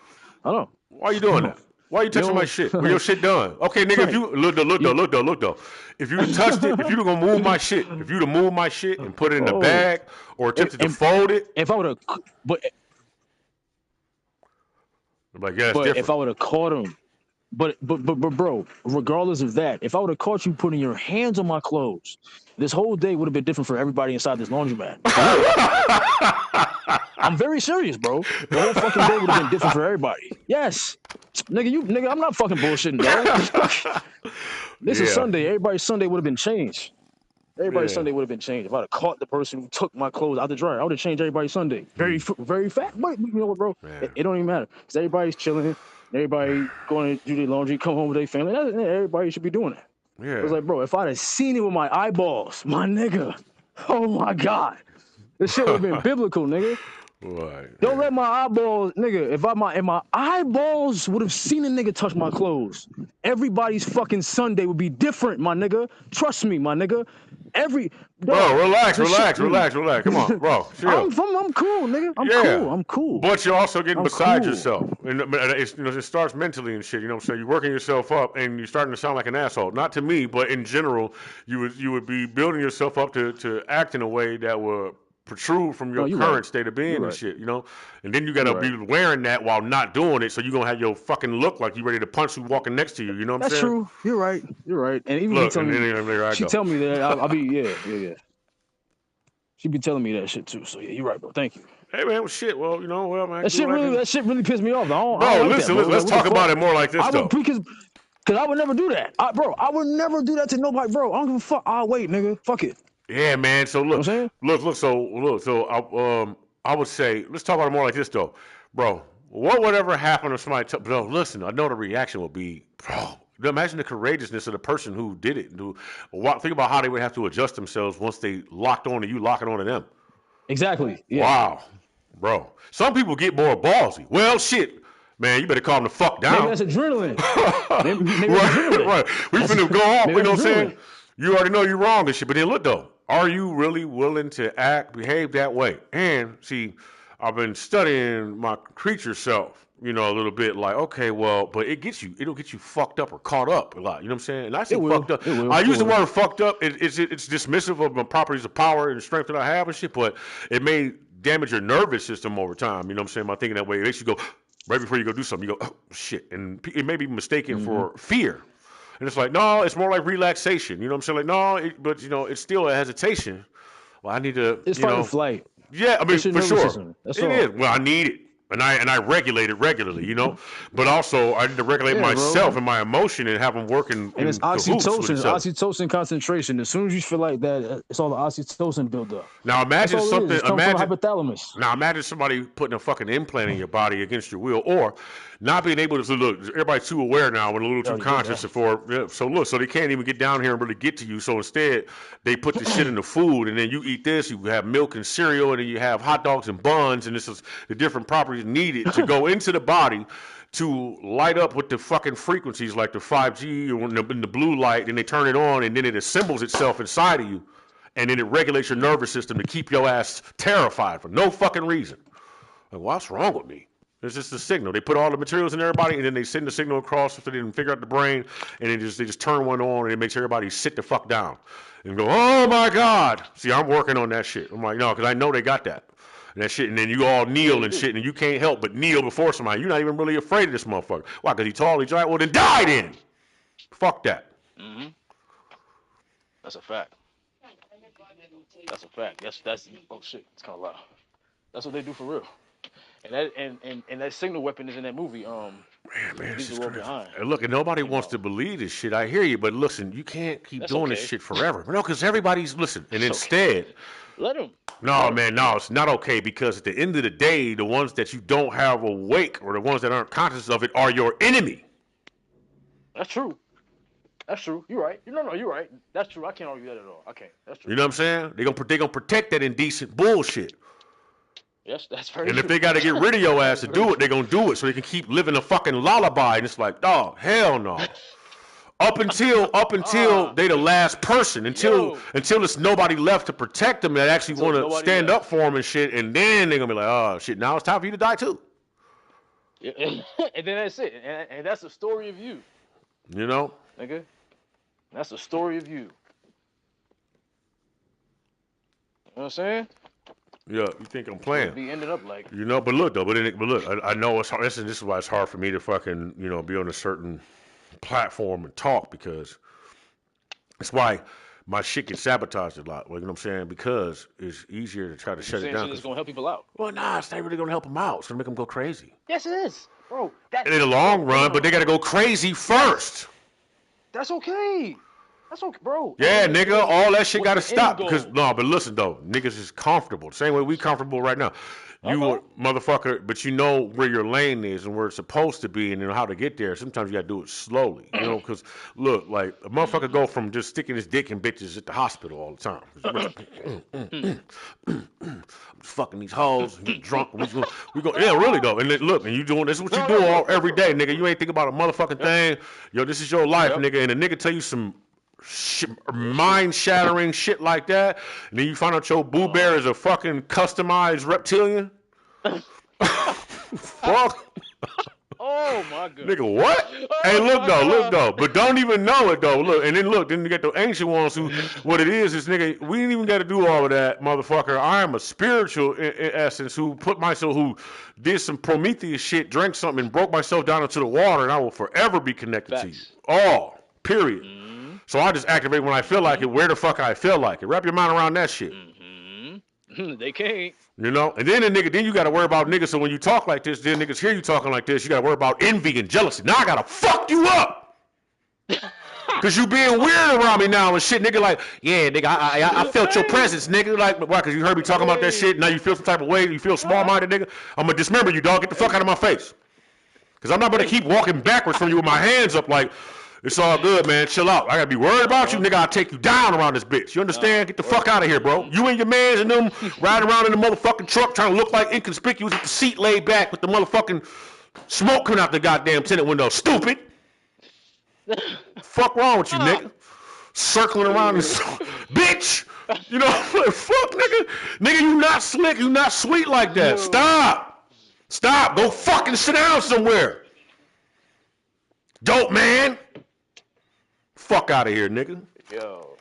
Why you doing that? Why you touching Yo, my shit? When your shit done? Okay, nigga. If right. you look though. If you touched it, if you gonna move my shit, if you to move my shit and put it in the Oh, bag or attempted to and fold it, if I would have, but I'm like, yeah, it's but if different. I would have caught him. But, bro, regardless of that, if I would have caught you putting your hands on my clothes, this whole day would have been different for everybody inside this laundromat. For real. I'm very serious, bro. The whole fucking day would have been different for everybody. Yes. Nigga, I'm not fucking bullshitting, dog. This is Yeah, Sunday. Everybody's Sunday would have been changed. Everybody's yeah, Sunday would have been changed. If I'd have caught the person who took my clothes out the dryer, I would have changed everybody's Sunday. Very fat. But you know what, bro? man. It don't even matter. Because everybody's chilling. Everybody going to do their laundry, come home with their family. Everybody should be doing it. It's Yeah. like, bro, if I'd have seen it with my eyeballs, my nigga, oh my God. This shit would have been biblical, nigga. Right. Don't let my eyeballs, nigga, if my eyeballs would have seen a nigga touch my clothes, everybody's fucking Sunday would be different, my nigga. Trust me, my nigga. Bro, relax. Come Come on, bro. Chill. I'm cool, nigga. Yeah. I'm cool. But you're also getting I'm beside cool. yourself. And it starts mentally and shit. You know what I'm saying? You're working yourself up and you're starting to sound like an asshole. Not to me, but in general, you would be building yourself up to act in a way that will protrude from your No, you're current right. state of being You're and right. shit, you know? And then you You're gotta right. be wearing that while not doing it, so you're gonna have your fucking look like you ready to punch who walking next to you, you know what I'm That's saying? true. You're right. And even be Look, and telling me, then there I she go. tell me that I'll be, yeah. She be telling me that shit too. So yeah, you're right, bro. Thank you. Hey man, well shit, well, well man, That do what I can. shit really pissed me off. I Bro, don't like that, listen, bro. let's Like, what the talk about fuck? it more like this I would though. because I would never do that, bro. I would never do that to nobody, bro. I don't give a fuck. I'll wait, nigga. Fuck it. Yeah, man. So You know what I'm saying? I would say let's talk about it more like this though, bro. What would ever happen if somebody? Bro, listen. I know the reaction would be, bro. Imagine the courageousness of the person who did it. Think about how they would have to adjust themselves once they locked on to you, locking on to them. Exactly. Yeah. Wow, bro. Some people get more ballsy. Well, shit, man. You better calm the fuck Maybe down. that's adrenaline. Maybe that's Right, adrenaline. right. We finna go off, Maybe you know that's what I'm saying? adrenaline. You already know you're wrong and shit. But then look though, are you really willing to behave that way? And see, I've been studying my creature self, a little bit like, okay, well, but it'll get you fucked up or caught up a lot. You know what I'm saying? And I say It will. fucked up. It will. I It use the will. word fucked up. It's dismissive of my properties of power and strength that I have and shit, but it may damage your nervous system over time. You know what I'm saying? By thinking that way, it makes you go, right before you go do something, you go, oh, shit. And it may be mistaken for fear. And it's like, no, it's more like relaxation. You know what I'm saying? Like, no, but it's still a hesitation. Well, I need to, It's fight or flight. yeah, I mean, It's your for nervous sure. system. That's It all. is. Well, I need it. And I regulate it regularly, But also, I need to regulate Yeah, myself bro. and my emotion and have them working And it's in cahoots with oxytocin. each other. Oxytocin concentration. As soon as you feel like that, it's all the oxytocin buildup. Now, That's imagine all it is. something, It's coming from the hypothalamus. Now imagine somebody putting a fucking implant in your body against your will, or not being able to look. Everybody's too aware now and a little too conscious so they can't even get down here and really get to you. So instead, they put the shit in the food, and then you eat this. You have milk and cereal, and then you have hot dogs and buns, and this is the different properties needed to go into the body to light up with the fucking frequencies like the 5G or in the blue light, and they turn it on, and then it assembles itself inside of you, and then it regulates your nervous system to keep your ass terrified for no fucking reason. Like, what's wrong with me? It's just a signal. They put all the materials in everybody, and then they send the signal across so they can figure out the brain, and they just turn one on, and it makes everybody sit the fuck down and go, oh my God. See, I'm working on that shit. I'm like, no, because I know they got that. And that shit, and then you all kneel and shit, and you can't help but kneel before somebody. You're not even really afraid of this motherfucker. Why? Because he tall, he giant. Well, then die then. Fuck that. Mm-hmm. That's a fact. That's a fact. That's oh shit. It's kind of loud. That's what they do for real. And that signal weapon is in that movie. Man, These are behind. And look, and nobody wants to believe this shit. I hear you, but listen, you can't keep doing this shit forever. No, because everybody's listen. And instead, let them. No, man, no, it's not okay because at the end of the day, the ones that you don't have awake or the ones that aren't conscious of it are your enemy. That's true. That's true. You're right. No, you're right. That's true. I can't argue that at all. I can't. That's true. You know what I'm saying? They're gonna protect that indecent bullshit. Yes, that's very And true. if they got to get rid of your ass to do it, they're going to do it so they can keep living a fucking lullaby. And it's like, dog, hell no. Up until they the last person, until there's nobody left to protect them that actually want to stand up for them and shit, and then they're going to be like, oh, shit, now it's time for you to die too. Yeah. And then that's it. And that's the story of you. You know? Nigga. That's the story of you. You know what I'm saying? Yeah, you think I'm playing? Be ended up like. You know, but look, I know it's hard. This is why it's hard for me to fucking, be on a certain platform and talk because it's why my shit gets sabotaged a lot. You know what I'm saying? Because it's easier to try to shut it down. It's gonna help people out. Well, nah, it's not really gonna help them out. It's gonna make them go crazy. Yes, it is, bro. In the long run, but they gotta go crazy first. That's okay. That's okay, bro. Yeah, nigga, all that shit gotta stop. Because but listen though, niggas is comfortable. The same way we comfortable right now. You motherfucker, but you know where your lane is and where it's supposed to be and you know how to get there. Sometimes you gotta do it slowly. Because look, like a motherfucker go from just sticking his dick in bitches at the hospital all the time. I'm fucking these hoes, get drunk. We go, yeah, really though. And look, and you doing this is what you do every day, nigga. You ain't thinking about a motherfucking thing. Yo, this is your life, nigga. And a nigga tell you some mind-shattering shit like that, and then you find out your boo bear is a fucking customized reptilian. Fuck. Oh my god. Nigga, what? Hey, look though, but don't even know it though. Look, and then you get the ancient ones who, what it is nigga, we ain't even got to do all of that, motherfucker. I am a spiritual in essence who did some Prometheus shit, drank something, and broke myself down into the water, and I will forever be connected to you. All. Period. Mm-hmm. So I just activate when I feel like it, where the fuck I feel like it. Wrap your mind around that shit. Mm-hmm. They can't. You know? And then you got to worry about niggas. So when you talk like this, then niggas hear you talking like this, you got to worry about envy and jealousy. Now I got to fuck you up. Because you being weird around me now and shit. Nigga like, yeah, nigga, I felt your presence, nigga. Like, why? Because you heard me talking about that shit. Now you feel some type of way. You feel small-minded, nigga. I'm going to dismember you, dog. Get the fuck out of my face. Because I'm not going to keep walking backwards from you with my hands up like, it's all good, man. Chill out. I gotta be worried about you, nigga. I'll take you down around this bitch. You understand? Get the fuck out of here, bro. You and your mans and them riding around in the motherfucking truck trying to look like inconspicuous with the seat laid back with the motherfucking smoke coming out the goddamn tenant window. Stupid. Fuck wrong with you, nigga? Circling around this bitch. You know, fuck, nigga. Nigga, you not slick. You not sweet like that. Stop. Stop. Go fucking sit down somewhere. Dope man. Fuck out of here, nigga. Yo.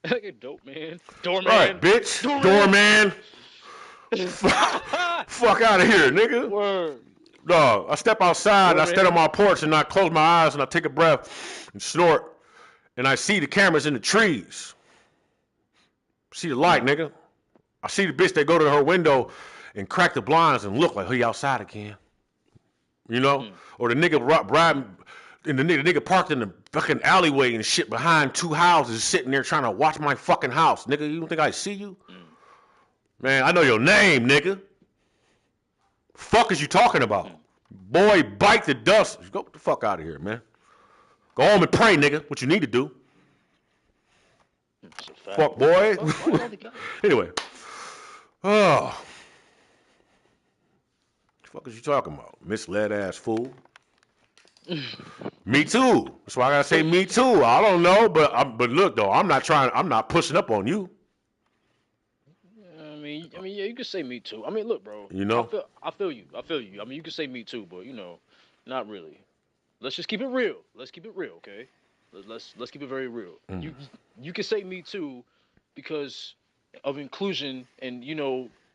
Look at dope man. Doorman. All right, bitch. Doorman. Fuck out of here, nigga. Word. Dog, I step outside and I stand on my porch and I close my eyes and I take a breath and snort and I see the cameras in the trees. See the light, nigga. I see the bitch that go to her window and crack the blinds and look like, he outside again. You know? Or the nigga riding, and the nigga parked in the fucking alleyway and shit behind two houses sitting there trying to watch my fucking house. Nigga, you don't think I see you? Man, I know your name, nigga. Fuck is you talking about? Boy, bite the dust. Go the fuck out of here, man. Go home and pray, nigga. What you need to do. It's a fact. Fuck, boy. Fuck, why y'all together? Anyway. Oh. The fuck is you talking about? Misled ass fool. Me too. That's why I gotta say me too. I don't know, but look though, I'm not pushing up on you. Yeah, you can say me too. I mean, look, bro. You know? I feel you. I mean, you can say me too, but not really. Let's just keep it real. Let's keep it real, okay? Let's keep it very real. You can say me too, because of inclusion and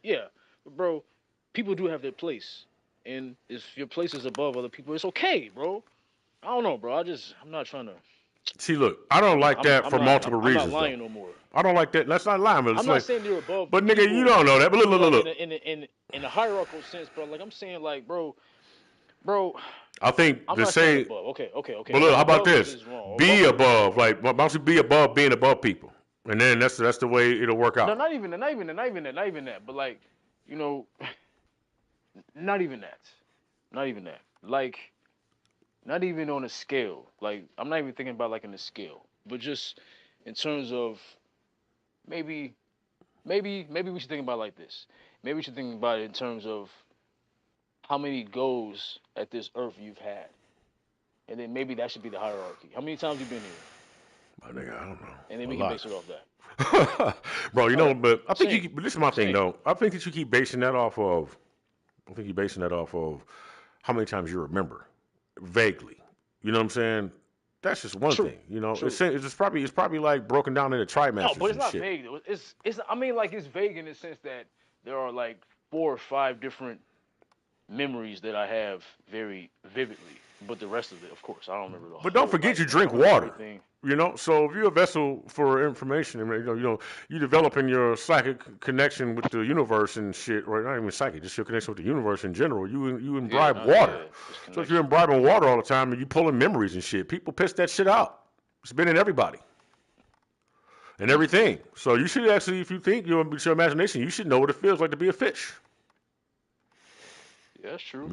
yeah, bro. People do have their place, and if your place is above other people, it's okay, bro. I don't know, bro. I'm not trying to. See, look, I don't like that for multiple reasons. I'm not lying though. no more. I don't like that. That's not lying, but I'm not saying they're above. But nigga, you don't know that. But look. In a hierarchical sense, bro. Like I'm saying, like, bro. I think I'm the not same. above. Okay. But look, how about this? Be above, wrong. like, why don't you be above being above people, and then that's the way it'll work out. No, not even that. But like, not even that. Like, not even on a scale. Like, I'm not even thinking about like in a scale, but just in terms of maybe we should think about it like this. Maybe we should think about it in terms of how many goes at this earth you've had. And then maybe that should be the hierarchy. How many times you been here? My nigga, I don't know. And then we can base it off that. Bro, but I think but this is my thing though. I think that you keep basing that off of how many times you remember. Vaguely. You know what I'm saying? That's just one thing. It's probably like broken down into trimesters. No, but it's not shit. vague though. It's vague in the sense that there are like 4 or 5 different memories that I have very vividly, but the rest of it, of course, I don't remember the whole. But don't forget you drink water. So if you're a vessel for information, you developing your psychic connection with the universe and shit, or not even psychic, just your connection with the universe in general. You imbibe water. So if you're imbibing water all the time and you pulling memories and shit, people piss that shit out. It's been in everybody. And everything. So you should actually, if you think your imagination, you should know what it feels like to be a fish. Yeah, that's true. If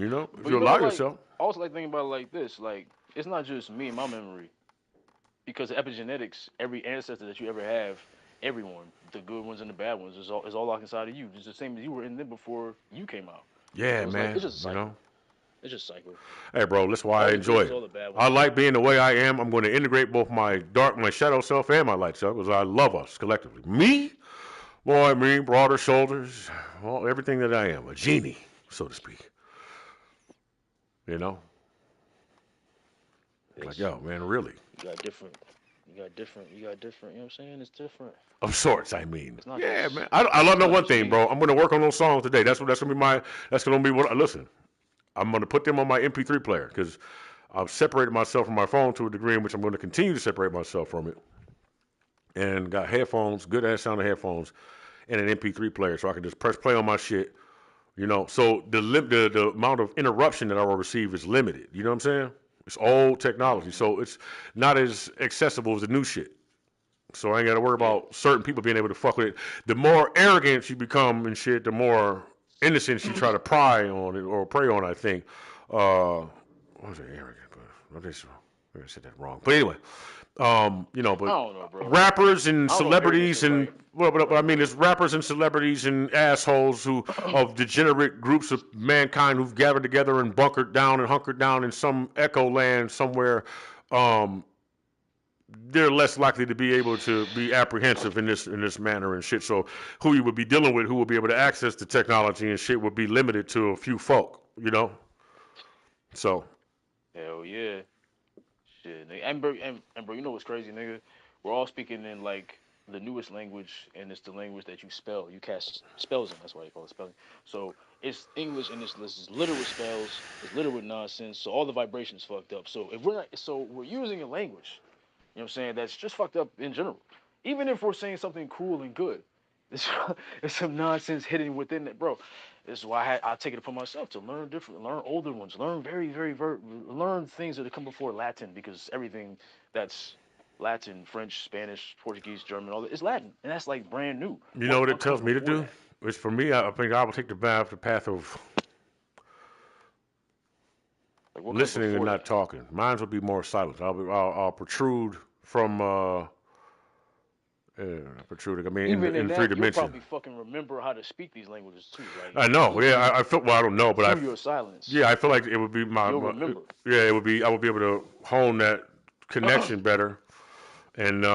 you allow yourself. I also like thinking about it like this. Like, it's not just me and my memory. Because epigenetics, every ancestor that you ever have, everyone, the good ones and the bad ones, is all locked inside of you. It's the same as you were in them before you came out. Yeah, so man. Like, it's just a cycle. It's just cycle. Hey, bro, that's why I enjoy it. I like being the way I am. I'm going to integrate both my shadow self and my light self because I love us collectively. Me, broader shoulders, everything that I am, a genie, so to speak. Like, yo, man, really. You got different, you know what I'm saying? It's different. Of sorts, I mean. Yeah, man. I love know one thing, bro. I'm going to work on those songs today. That's going to be what, listen, I'm going to put them on my MP3 player because I've separated myself from my phone to a degree in which I'm going to continue to separate myself from it. And got headphones, good ass sound of headphones, and an MP3 player so I can just press play on my shit. So the amount of interruption that I will receive is limited. You know what I'm saying? It's old technology, so it's not as accessible as the new shit. So I ain't got to worry about certain people being able to fuck with it. The more arrogant you become and shit, the more innocence you try to pry on it or prey on, I think. What was it, arrogant? But I said that wrong. But anyway, but I don't know, bro. Rappers and celebrities and but I mean, there's rappers and celebrities and assholes of degenerate groups of mankind who've gathered together and bunkered down and hunkered down in some echo land somewhere. They're less likely to be able to be apprehensive in this manner and shit. So who you would be dealing with, who will be able to access the technology and shit, would be limited to a few folk. So. Hell yeah. Shit, nigga. And bro, you know what's crazy, nigga? We're all speaking in like the newest language, and it's the language that you spell. You cast spells in. That's why they call it spelling. So it's English, and it's literal spells. It's literal nonsense. So all the vibrations fucked up. So we're using a language. You know what I'm saying? That's just fucked up in general. Even if we're saying something cool and good, there's some nonsense hidden within it, bro. This is why I take it upon myself to learn older ones, learn learn things that come before Latin, because everything that's Latin, French, Spanish, Portuguese, German, all that is Latin, and that's like brand new. You know what it tells me to do? It's for me. I think I will take the path of Like what comes Listening and before not that? talking. Mine would be more silent. I'll protrude from protruding. I mean, Even in in three that, you'll dimension. probably fucking remember how to speak these languages too. Like I know. Yeah, easily I feel. Well, I don't know, but through your silence, yeah, I feel like it would be you'll remember. yeah, it would be. I would be able to hone that connection better and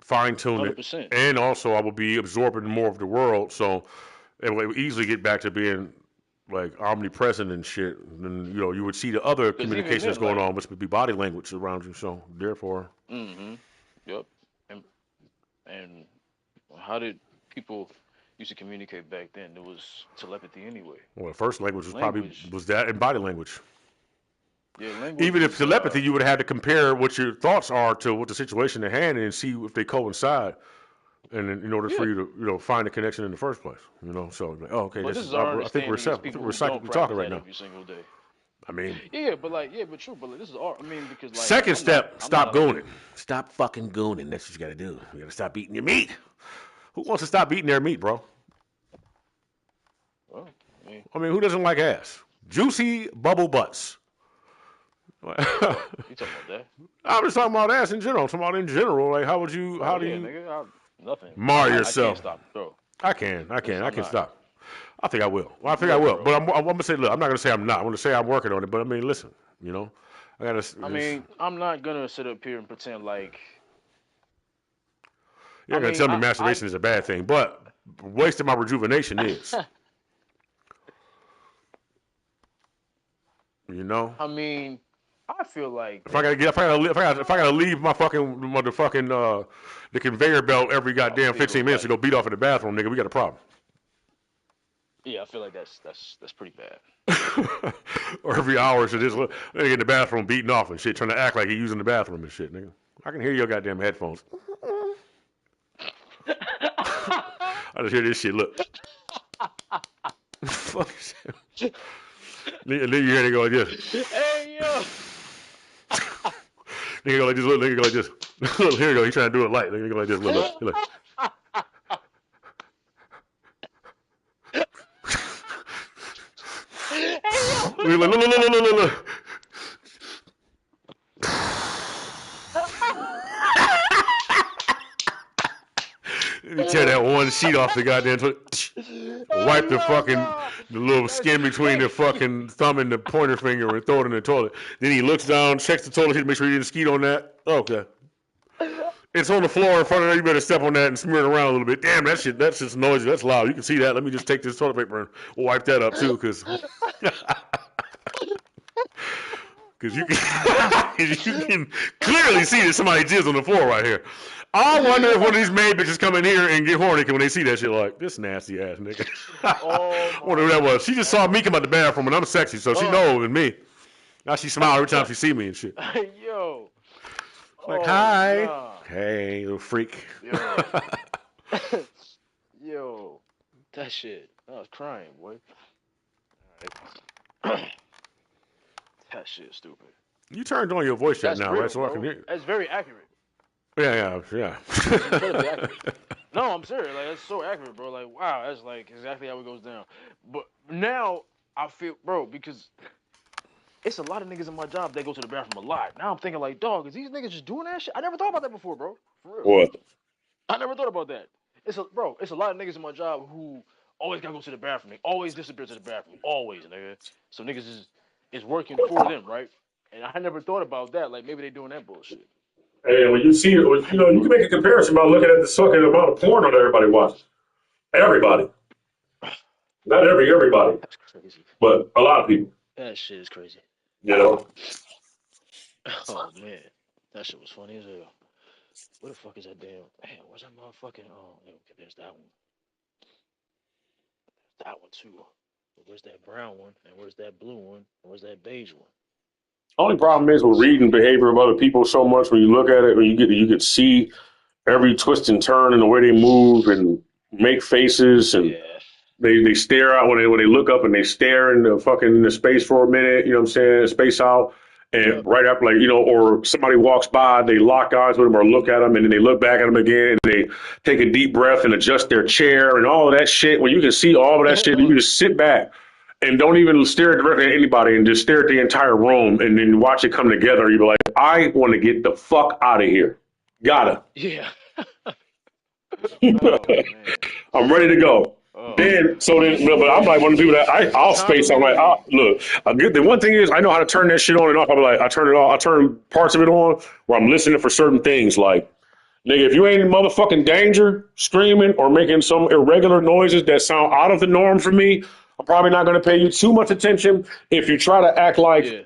fine tune Hundred it, percent. and also I would be absorbing more of the world, so it would easily get back to being like omnipresent and shit. And you would see the other Because even communications then, going like, on, which would be body language around you. So therefore, mm-hmm. Yep. And how did people used to communicate back then? It was telepathy anyway. well, the first language was probably Language, was that and body language. yeah, language Even if was telepathy, you would have to compare what your thoughts are to what the situation at hand and see if they coincide. And in order for yeah. you to find a connection in the first place, so like, oh, okay, But this this is is our I think we're understanding as separate. I think people we're who don't psychically talking practice right that now. every single day. I mean, Yeah, but like, yeah, but true, but like, this is our. I mean, because like, second step, I'm not stop like gooning. you. Stop fucking gooning. That's what you got to do. You got to stop eating your meat. Who wants to stop eating their meat, bro? Well, I mean, Who doesn't like ass? Juicy bubble butts. oh, you talking about that? I'm just talking about ass in general. I'm talking about in general. Like, how would you? Oh How do yeah, you nigga, nothing. mar I can't yourself? stop, bro. I can. I'm I can not. stop. I think I will. Well, I think I Look, will. bro. But I'm gonna say, look, I'm not gonna say I'm not. I'm gonna say I'm working on it. But I mean, listen, I gotta. I mean, I'm not gonna sit up here and pretend like. You're I not gonna mean, tell me masturbation is a bad thing, but wasting my rejuvenation is. You know. I mean, I feel like If I gotta get, if I gotta leave my fucking motherfucking the conveyor belt every I goddamn feel 15 minutes to like go beat off in the bathroom, nigga, we got a problem. yeah, I feel like that's pretty bad. Or every hour, so this nigga in the bathroom beating off and shit, trying to act like he using the bathroom and shit, nigga. I can hear your goddamn headphones. I just hear this shit. Look. Fuck shit. And then you hear it go like this. Hey yo. Nigga go like this. Look, nigga go like this. Look, here you go. He trying to do it light. Nigga go like this. Look. Look. You tear that one sheet off the goddamn toilet. Wipe the fucking the little skin between the fucking thumb and the pointer finger and throw it in the toilet. Then he looks down, checks the toilet seat, make sure he didn't skeet on that. Okay. It's on the floor in front of there. You better step on that and smear it around a little bit. Damn, that's just noisy. That's loud. You can see that. Let me just take this toilet paper and wipe that up too, because you can clearly see that somebody jizzed on the floor right here. I wonder if one of these maid bitches come in here and get horny when they see that shit like, this nasty ass nigga. Oh Wonder who that was. She just saw me come out the bathroom and I'm sexy, so she knows it's me. Now she smiles every time she see me and shit. Yo. Like, hi. Nah. Hey, little freak. Yo. Yo. That shit. I was crying, boy. Alright. That shit is stupid. You turned on your voice chat That's now, real, right? So bro. I can hear you. That's very accurate. Yeah. Incredibly accurate. No, I'm serious. Like, that's so accurate, bro. Like, wow, that's like exactly how it goes down. But now I feel, bro, because it's a lot of niggas in my job that go to the bathroom a lot. Now I'm thinking, like, dog, is these niggas just doing that shit? I never thought about that before, bro. For real. What? I never thought about that. It's a lot of niggas in my job who always gotta go to the bathroom. They always disappear to the bathroom. Always, nigga. So niggas is working for them, right? And I never thought about that. Like, maybe they doing that bullshit. Hey, when you see it, you can make a comparison by looking at the fucking amount of porn that everybody watches. Everybody. Not everybody, That's crazy. but a lot of people. That shit is crazy. You know. Oh man, that shit was funny as hell. Where the fuck is that damn? Man, where's that motherfucking? Oh, okay, there's that one. That one too. But where's that brown one? And where's that blue one? And where's that beige one? Only problem is with reading behavior of other people so much when you look at it, when you could see every twist and turn and the way they move and make faces and Yeah. they stare out when they look up and they stare in the space for a minute, you know what I'm saying, space out. And right after, like, or somebody walks by, they lock eyes with them or look at them, and then they look back at them again, and they take a deep breath and adjust their chair and all of that shit. When you can see all of that shit, you can just sit back and don't even stare directly at anybody and just stare at the entire room and then watch it come together. You be like, I want to get the fuck out of here. Gotta. Yeah. Oh man. I'm ready to go. Oh man. But I'm like one of the people that I'll space. I'm Constantly like, ready. look, the one thing is I know how to turn that shit on and off. I'm like, I turn it off. I turn parts of it on where I'm listening for certain things. Like, nigga, if you ain't in motherfucking danger, screaming or making some irregular noises that sound out of the norm for me, I'm probably not going to pay you too much attention. If you try to act like Yeah.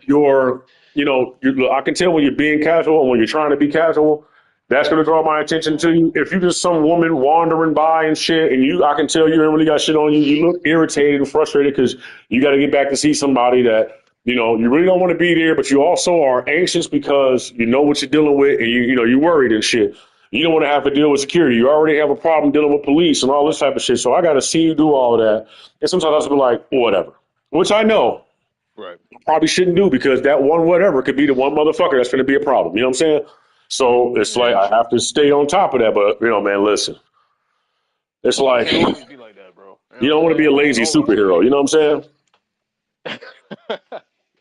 I can tell when you're being casual and when you're trying to be casual. That's going to draw my attention to you. If you're just some woman wandering by and shit, and I can tell you ain't really got shit on you. You look irritated and frustrated because you got to get back to see somebody that you really don't want to be there, but you also are anxious because you know what you're dealing with, and you're worried and shit. You don't want to have to deal with security. You already have a problem dealing with police and all this type of shit. So I got to see you do all of that, and sometimes I just be like, whatever, which I know Right. I probably shouldn't do because that one whatever could be the one motherfucker that's going to be a problem. You know what I'm saying? So it's like Yeah. I True. have to stay on top of that. But man, listen, it's It like can't always be like that, bro. you don't want to be a It ain't lazy always superhero. okay. You know what I'm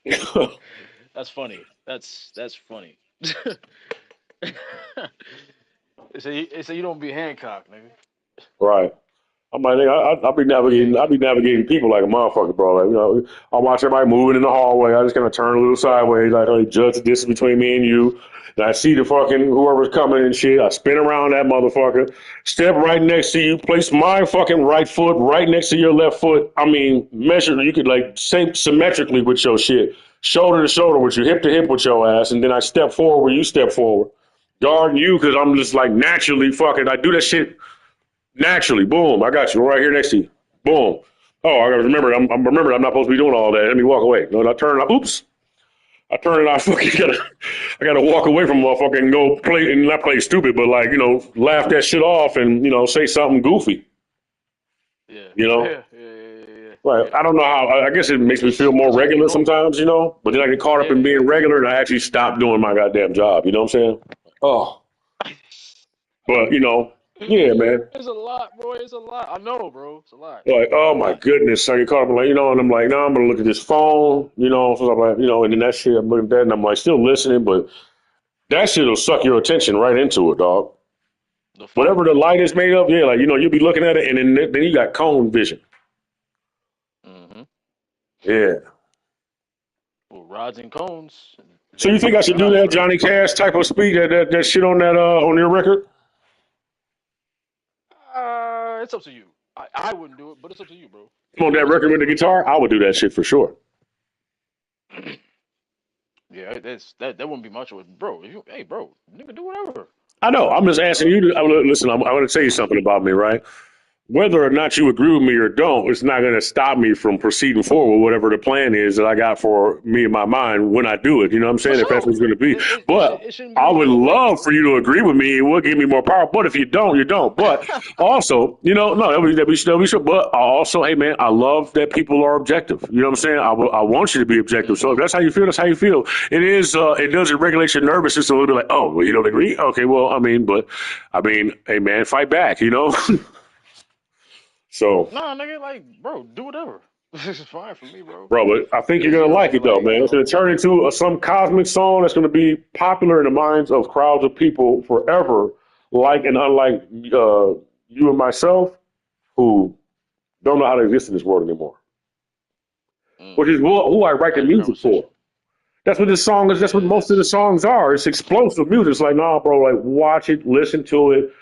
saying? That's funny. That's funny. They say you don't be Hancock, nigga. Right. I'm like, nigga, I'll be navigating. I'll Hancock. be navigating people like a motherfucker, bro. Like, I watch everybody moving in the hallway. I just kind of turn a little sideways, like, I judge the distance between me and you. And I see the fucking whoever's coming and shit. I spin around that motherfucker, step right next to you, place my fucking right foot right next to your left foot. I mean, measure. You could like same symmetrically with your shit, shoulder to shoulder with you, hip to hip with your ass, and then I step forward where you step forward, guarding you because I'm just like naturally fucking. I do that shit naturally. Boom. I got you right here next to you. Boom. Oh, I gotta remember. I'm remember. I'm not supposed to be doing all that. Let me walk away. No, I turn. Oops. I turn it. I gotta walk away from motherfucker and go play and not play stupid, but like laugh that shit off and say something goofy. Yeah. You know. Yeah. Yeah. Yeah. Yeah. Right. Yeah. I don't know how. I guess it makes me feel more That's how you get regular over it. sometimes. But then I get caught up Yeah. in being Yeah. regular and I actually stop doing my goddamn job. You know what I'm saying? Oh. But yeah, man. It's a lot, bro. It's a lot. I know, bro. It's a lot. Like, It's a oh my lot. goodness, son, you caught up like, and I'm like, no, I'm gonna look at this phone, so I'm like, and then that shit, I'm looking at that, and I'm like, still listening, but that shit will suck your attention right into it, dog. The Whatever phone. the light is made of, yeah, like, you'll be looking at it, and then you got cone vision. Mm-hmm. Yeah. Well, rods and cones. So you They think I work should your do eyes, that right? Johnny Cash type of speed, that shit on on your record? It's up to you. I wouldn't do it, but it's up to you, bro. On If you that want to record do with it, the go ahead. guitar, I would do that shit for sure. Yeah, that wouldn't be my choice, bro. Hey, bro, nigga, do whatever. I know. I'm just You asking know? you to listen. I'm going to tell you something about me, right? Whether or not you agree with me or don't, it's not going to stop me from proceeding forward with whatever the plan is that I got for me in my mind when I do it. You know what I'm For saying? If that's what sure. it's going to be. But It shouldn't be I would either way. love for you to agree with me. It will give me more power. But if you don't, you don't. But also, no, that we should. But I also, hey, man, I love that people are objective. You know what I'm saying? I want you to be objective. So if Mm-hmm. that's how you feel, that's how you feel. It is, it does regulate your nervous system a little bit like, oh, well, you don't agree? Okay, well, hey, man, fight back. So. Nah, nigga, like, bro, do whatever. It's fine for me, bro. Bro, but I think you're You gonna know what I'm like saying? it though, Like, man. It's gonna turn into some cosmic song that's gonna be popular in the minds of crowds of people forever, like and unlike you and myself, who don't know how to exist in this world anymore. mm, Which is who I write the crazy music for. conversation. That's what this song is. That's what Yeah, most of the songs are. It's explosive music. It's like, nah, bro, like watch it, listen to it,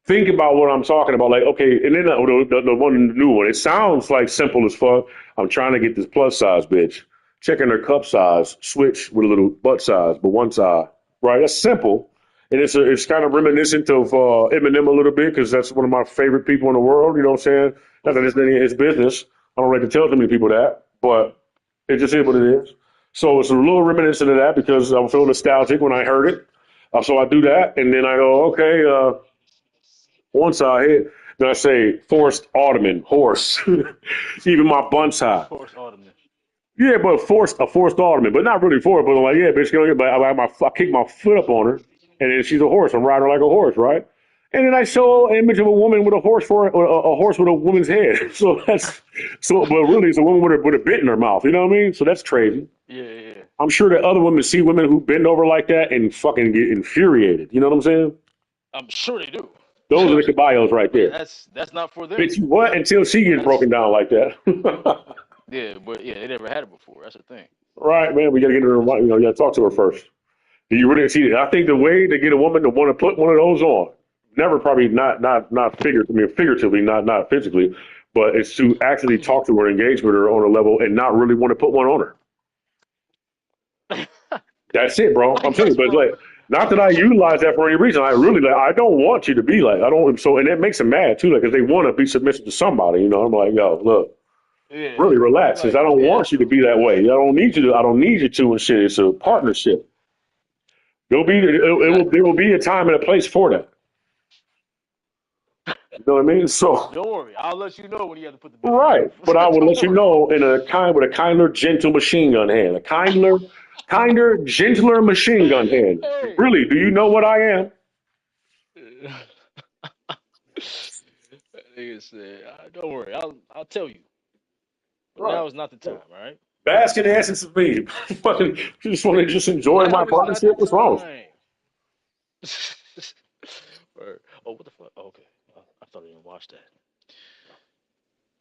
think about what I'm talking about. Like, okay, and then the one, the new one, it sounds like simple as fuck. I'm trying to get this plus size bitch, checking her cup size, switch with a little butt size, but one side, right? That's simple, and it's kind of reminiscent of Eminem a little bit because that's one of my favorite people in the world. You know what I'm saying? Not that it's any of his business. I don't like to tell too many people that, but it just is what it is. So it's a little reminiscent of that because I'm feeling nostalgic when I heard it. So I do that, and then I go, okay. Once I hit, then I say forced ottoman horse. Even my bun's high. forced autumn. Yeah, but a forced ottoman, but not really forced. But I'm like, yeah, bitch, but I kick my foot up on her, and then she's a horse. I'm riding her like a horse, right? And then I show an image of a woman with a horse a horse with a woman's head. So but really it's a woman with a bit in her mouth. You know what I mean? So that's crazy. Yeah. I'm sure that other women see women who bend over like that and fucking get infuriated. You know what I'm saying? I'm sure they do. Those are the caballos right But there. that's not for them. Bitch, you what? Until she gets That's broken down like that. but they never had it before. That's the thing. Right, man. We gotta get her. You gotta talk to her first. Do you really see it? I think the way to get a woman to want to put one of those on, never probably not figuratively, not physically, but it's to actually talk to her, engage with her on a level, and not really want to put one on her. That's it, bro. I I'm saying, guess, but bro. like, not that I utilize that for any reason. I really I don't want you to be like I don't. So, and it makes them mad too, like, because they want to be submissive to somebody. You know, I'm like, yo, look, Yeah. really relax, because I don't want That's you to true. be that way. I don't need you to. I don't need you to and shit. It's a partnership. There will be a time and a place for that. You know what I mean? So Don't worry. I'll let you know when you have to put the bitch down. right, but I will Don't let you worry. know in with a kinder, gentle machine gun hand, a kinder, gentler machine gun hand. Hey. Really, do you know what I am? Nigga said, don't worry. I'll tell you. But Right. now is not the time. All right. Bask in the essence of me. Fucking just want to just enjoy my Now is not the partnership. What's wrong? time. Oh, what the fuck? Oh, okay. I thought I didn't watch that.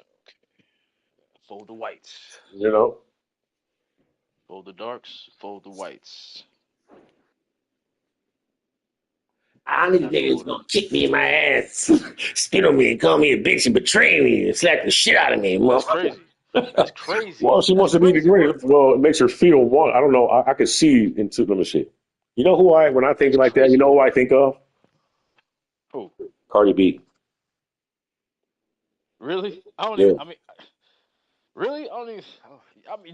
Okay. Fold the whites. You know. Fold the darks. Fold the whites. I knew Now niggas was fold gonna kick me in my ass, spit on me, and call me a bitch and betray me and slap the shit out of me, That's motherfucker. crazy. That's crazy. Well, she wants That's to be the crazy work, greatest. bro. Well, it makes her feel one. I don't know. I could see into them and shit. You know when I think That's like that, you crazy know who work. I think of? Who? Cardi B. Really? I don't Yeah. even. I mean, really? I don't even.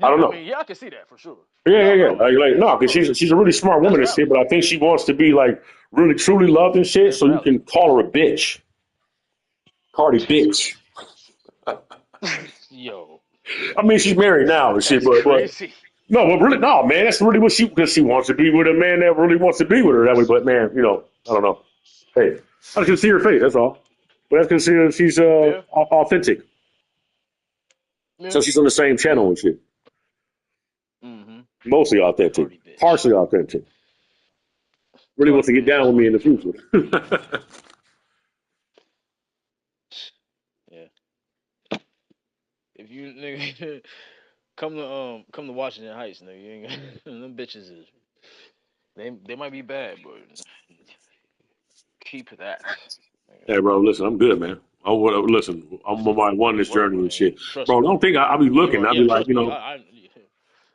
I don't know. Yeah, I can see that for sure. Yeah. No, yeah, Like yeah, no, for because sure. she's a really smart That's woman and shit. valid. But I think she wants to be like really truly loved and shit. That's So you valid. can call her a bitch, Cardi bitch. Yo, I mean, she's married now and shit, that's but crazy. no, but really, no, man, that's really what because she wants to be with a man that really wants to be with her that way. But man, I don't know. Hey, I just can see her face. That's all. But that's because she's Yeah, authentic. yeah. So she's on the same channel and shit. Mm-hmm. Mostly authentic, Cardi bitch. partially authentic. Really wants Cardi to get down bitch. with me in Cardi the bitch. future. Yeah. If you nigga come to Washington Heights, nigga, you ain't got, them bitches is they might be bad, but keep that. Hey, bro, listen, I'm good, man. Listen, I'm on my oneness Word, journey and man. shit, Trust bro. me. Don't think I'll be You looking. are. I'll be Yeah, like, trust me.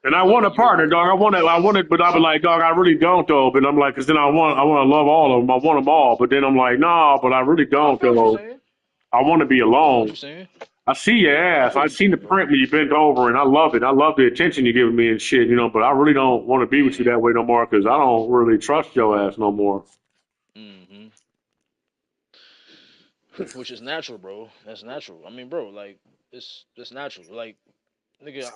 and I want Yeah, a you are partner, looking. dog. I want it, but I'll be like, dog, I really don't though. But I'm like, cause then I want to love all of them. I want them all, but then I'm like, nah, but I really I don't feel what you're though. saying. I want to be I feel what you're alone. saying. I see your I ass. feel I what you're seen the saying, bro. print when you bent over, and I love it. I love the attention you're giving me and shit, But I really don't want to be with you Yeah. that way no more, cause I don't really trust your ass no more. Mm-hmm. Which is natural, bro. That's natural. I mean, bro, like it's natural. Like nigga,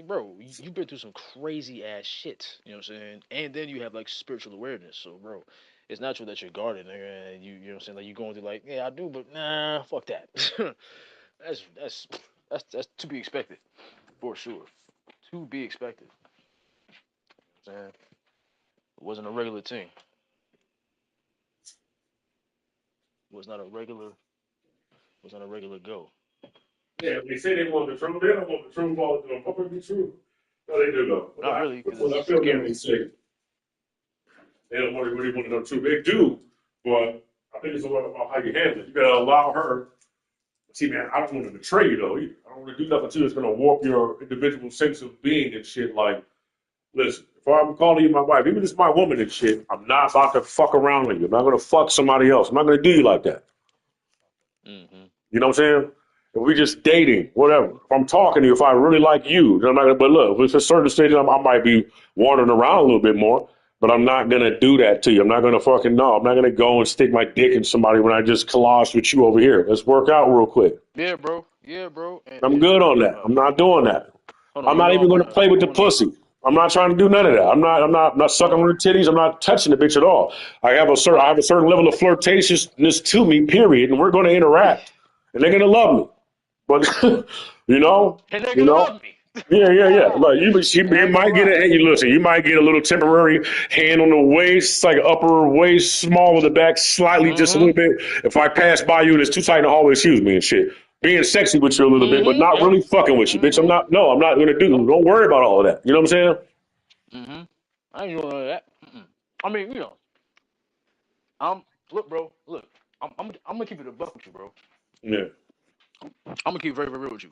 bro, you've been through some crazy ass shit. You know what I'm saying? And then you have like spiritual awareness. So, bro, it's natural that you're guarded, nigga, and you know what I'm saying? Like you're going through like, yeah, I do, but nah, fuck that. that's that's that's to be expected for sure. To be expected. You know what I'm saying? It wasn't a regular thing. It was not a regular. Was not a regular go. Yeah, they say they want the truth. They don't want the truth all the time. What would be true? No, they do though. Not really, because I it's feel them when scary. they say they don't really want to know the truth. They do, but I think it's about how you handle it. You gotta allow her. See, man, I don't want to betray you though. Either. I don't want to do nothing to you that's gonna warp your individual sense of being and shit. Like, listen, if I'm calling you my wife, even if it's my woman and shit, I'm not about to fuck around with you. I'm not gonna fuck somebody else. I'm not gonna do you like that. Mm-hmm. You know what I'm saying? If we just dating, whatever. If I'm talking to you, if I really like you, then I'm not gonna. But look, if it's a certain stage, I might be wandering around a little bit more. But I'm not gonna do that to you. I'm not gonna fucking no. I'm not gonna go and stick my dick in somebody when I just collage with you over here. Let's work out real quick. Yeah, bro. Yeah, bro. And, I'm and good on that. I'm not doing that. hold on, I'm not even gonna play with you the wanna pussy. I'm not trying to do none of that. I'm not sucking on her titties. I'm not touching the bitch at all. I have a certain level of flirtatiousness to me, period, and we're going to interact, and they're going to love me. But you know, And they're you gonna know, love me. yeah. Like you Damn might get right. a hey, listen, you might get a little temporary hand on the waist, like upper waist, small on the back, slightly, just a little bit. If I pass by you and it's too tight in the hallway, excuse me and shit. Being sexy with you a little bit, but not Yep. really fucking with you, bitch. I'm not gonna do. Nope. Don't worry about all of that. You know what I'm saying? I ain't doing none of that. I mean, I'm look, bro. Look, I'm gonna keep it a buck with you, bro. Yeah. I'm gonna keep it very, very real with you.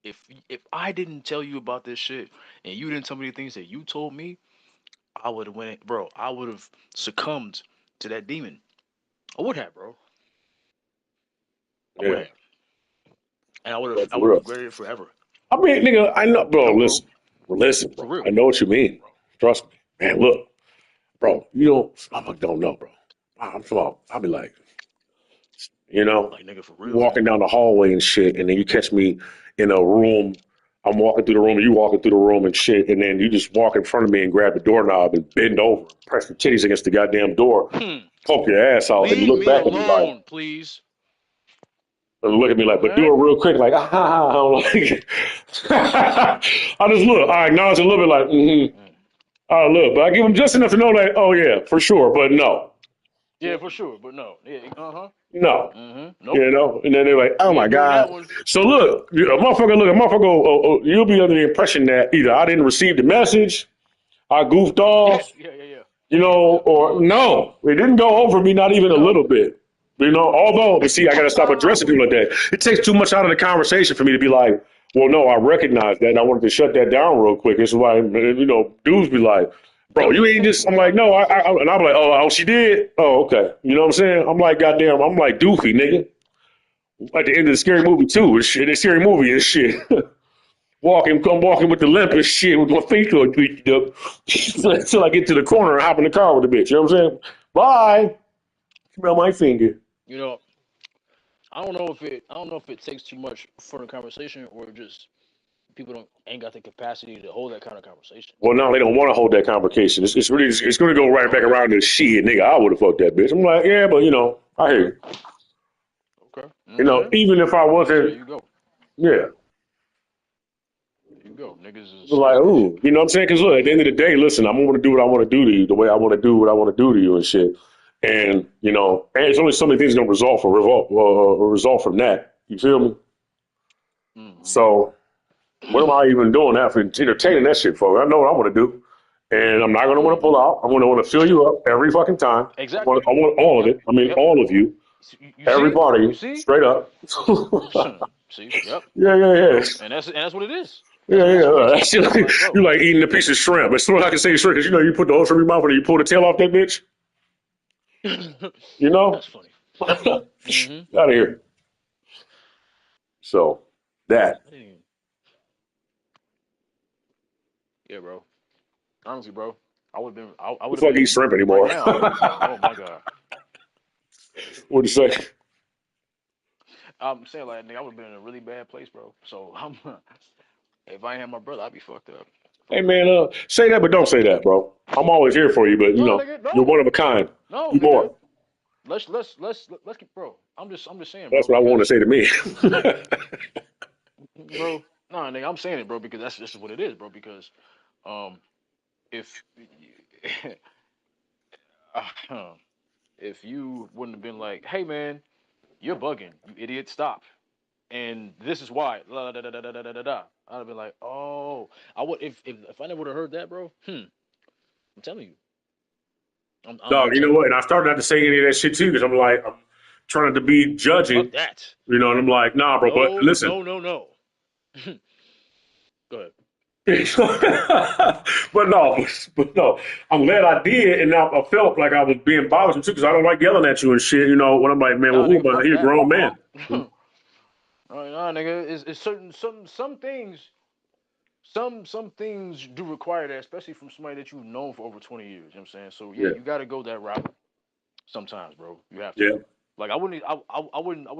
If I didn't tell you about this shit and you didn't tell me the things that you told me, I would have went, bro. I would have succumbed to that demon. I would have, bro. I would Yeah. have, and But I for would have real. regretted it forever. I mean, nigga, I know, bro. No, bro, Listen, for bro. real. I know what you mean, bro. Trust me, man. Look, bro. You don't know, bro. I'm talking about. I'll be like, Like nigga, for real, walking man. down the hallway and shit, and then you catch me in a room. I'm walking through the room, and you walking through the room and shit, and then you just walk in front of me and grab the doorknob and bend over, press your titties against the goddamn door, poke your ass out, and you Leave look me back at me like, alone, please. but do Okay. it real quick, like, ah, I'm like, I just look, I acknowledge a little bit, like, Mm. I look, but I give them just enough to know that, oh yeah, for sure, but no, Yeah, for sure, but no. Yeah, no. Nope. And then they're like, "Oh We my ain't doing god!" that one. So a motherfucker, you'll be under the impression that either I didn't receive the message, I goofed Yeah, off, yeah. Yep. or no, it didn't go over me, not even a No. little bit. Although, but see, I got to stop addressing people like that. It takes too much out of the conversation for me to be like, well, no, I recognize that, and I wanted to shut that down real quick. This is why, dudes be like, bro, you ain't just. I'm like, no, and I'm like, oh, she did. Oh, okay. You know what I'm saying? I'm like, goddamn, I'm like doofy, nigga. At the end of the scary movie too, and shit. The scary movie and shit. I'm walking with the limp and shit, with my feet all tweaked up, until I get to the corner and hop in the car with the bitch. You know what I'm saying? Bye. Smell my finger. You know, I don't know if it takes too much for the conversation or just people don't ain't got the capacity to hold that kind of conversation. Well, now they don't want to hold that conversation. It's really it's going to go right back Okay. around to shit, nigga. I would have fucked that bitch. I'm like, yeah, but I hear you. Okay. You know what I'm saying? Even if I So there wasn't, you go. yeah, There you go. Niggas is like, ooh, you know what I'm saying? Because look, at the end of the day, listen, I'm going to do what I want to do to you, the way I want to do what I want to do to you and shit. And and it's only so many things going to result from that. You feel me? mm-hmm. So what am I even doing that for entertaining that shit for? I know what I want to do. And I'm not going to want to pull out. I'm going to want to fill you up every fucking time. Exactly. I want all of Yep. it. I mean, Yep. all of you, You every see? part of You you, see? straight up. See? Yep. Yeah. And that's what it is. That's Yeah, what it is for me yeah. too. Actually, Like, you bro. like eating a piece of shrimp. As soon as I can say shrimp, because you put the whole shrimp in your mouth and you pull the tail off that bitch. You know? That's funny. Out of Mm-hmm. here. So, that. I didn't even, yeah, bro. Honestly, bro. I Who would the have fuck eat been shrimp right anymore? now. I would have been. Oh my god. What'd you say? I'm saying like, nigga, I would have been in a really bad place, bro. So I'm. If I ain't had my brother, I'd be fucked up. Hey, man, say that, but don't say that, bro. I'm always here for you, but, No, nigga, you're no, one of a kind. no, You nigga. more. Let's keep, bro. I'm just saying, That's bro, what I want to because, say to me. bro, no, nigga, I'm saying it, bro, because that's just what it is, bro. Because, um, if, if you wouldn't have been like, hey, man, you're bugging, you idiot, stop, and this is why, la da da da da da da da da. I'd have been like, oh, I would if I never would have heard that, bro. I'm telling you, I'm Dog, you know telling what? you, And I started not to say any of that shit too because I'm like, I'm trying to be fuck judging, that. and I'm like, nah, bro, but No, listen. no, no, no. Go ahead. but no, I'm glad I did, and now I felt like I was being bothersome too because I don't like yelling at you and shit. When I'm like, man, well, Nah, who nigga, am I? fuck He a that. grown man. Nah, nigga, it's certain some things. Some things do require that, especially from somebody that you've known for over 20 years. You know what I'm saying? So yeah, Yeah, you got to go that route sometimes, bro. You have to. yeah. Like I wouldn't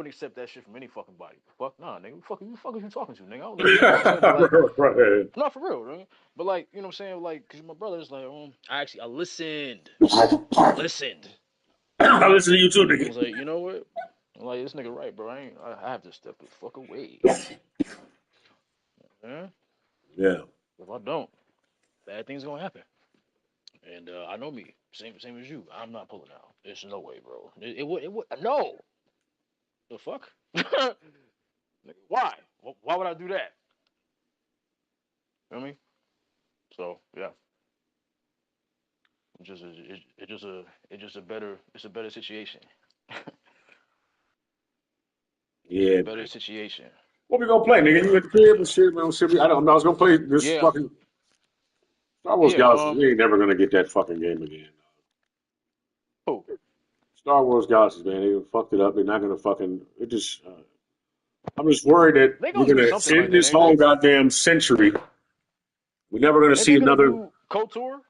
accept that shit from any fucking body. Fuck nah, nigga. Who the fuck is you talking to, nigga? I don't know you. You know what I'm saying? But like, Right. not for real, nigga. But like, you know what I'm saying? Like, cause my brother's like, I listened. I listened. I listen to you too, I nigga. was like, you know what? I'm like, this nigga right, bro. I have to step the fuck away. Yeah? Yeah. If I don't, bad things gonna happen. And I know me, same as you. I'm not pulling out. There's no way, bro. It would no. The fuck? Why? Why would I do that? You know what I mean? So yeah, it's just a better situation. It's a Yeah, better man. situation. What we gonna play, nigga? You at the crib and shit, man. Shit, I don't know. I was gonna play this Yeah, fucking Star Wars yeah. Galaxies. We ain't never gonna get that fucking game again. Who? Star Wars Galaxies, man. They fucked it up. They're not gonna fucking. It just. I'm just worried that They we're gonna do gonna something like end that, this ain't whole they? goddamn century. We're never gonna Ain't see they gonna another. do Kotor?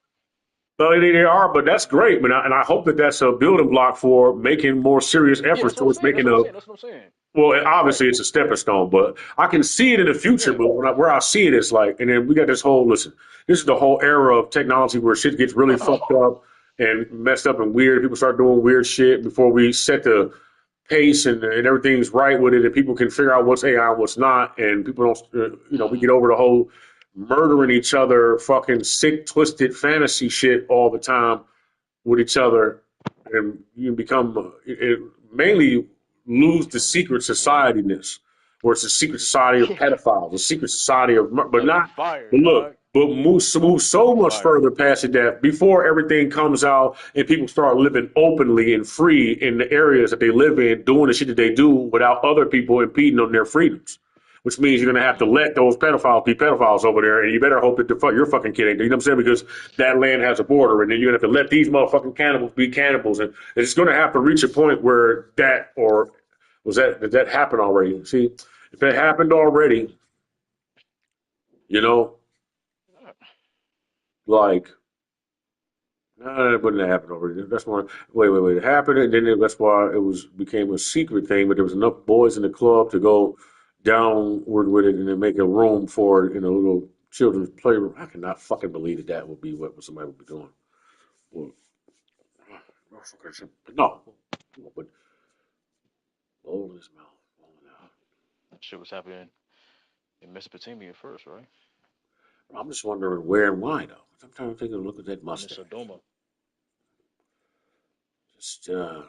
Well, they are, but that's great, man. And I hope that that's a building block for making more serious Yeah, efforts that's what I'm towards saying. making a. That's what I'm saying. Well, Right. obviously it's a stepping stone, but I can see it in the future. Yeah. But where I see it is like, and then we got this whole listen. This is the whole era of technology where shit gets really fucked up and messed up and weird. People start doing weird shit before we set the pace and everything's right with it, and people can figure out what's AI and what's not, and people don't. We get over the whole murdering each other, fucking sick, twisted fantasy shit all the time with each other, and you become mainly lose the secret society ness, where it's a secret society of pedophiles, a secret society of, but That'd be not. fire, But look, dog. but move That'd so be much fire. further past it that before everything comes out and people start living openly and free in the areas that they live in, doing the shit that they do without other people impeding on their freedoms, which means you're going to have to let those pedophiles be pedophiles over there, and you better hope that your fucking kid ain't. You know what I'm saying? Because that land has a border, and then you're going to have to let these motherfucking cannibals be cannibals, and it's going to have to reach a point where that or did that happen already? See, if that happened already, you know, like. No, it wouldn't have happened already. That's why. Wait. It happened, and then that's why it was became a secret thing. But there was enough boys in the club to go downward with it, and then make a room for it in a little children's playroom. I cannot fucking believe that that would be what somebody would be doing. Well, no, but old his mouth. That shit was happening in Mesopotamia first, right? I'm just wondering where and why though. I'm trying to take a look at that In mustache. Sodoma. Just look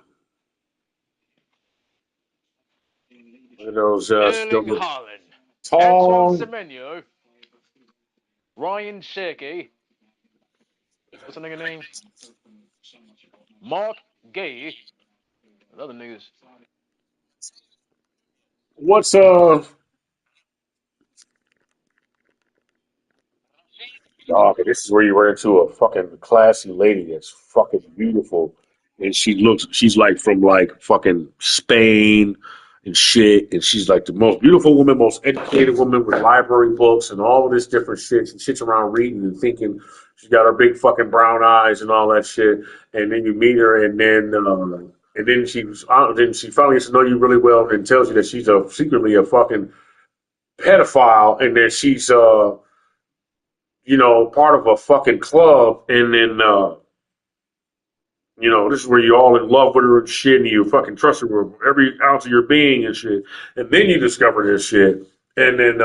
at those Erling Haaland. Antoine tall. Semenyo. Ryan Cherky. What's the nigga name? Mark Gay. And other niggas. What's Oh, okay, this is where you run into a fucking classy lady that's fucking beautiful, and she's like from like fucking Spain and shit, and she's like the most beautiful woman, most educated woman with library books and all of this different shit. She sits around reading and thinking. She's got her big fucking brown eyes and all that shit, and then you meet her, and then then she finally gets to know you really well, and tells you that she's secretly a fucking pedophile, and that she's part of a fucking club, and then, this is where you're all in love with her and shit, and you fucking trust her with every ounce of your being and shit. And then you discover this shit, and then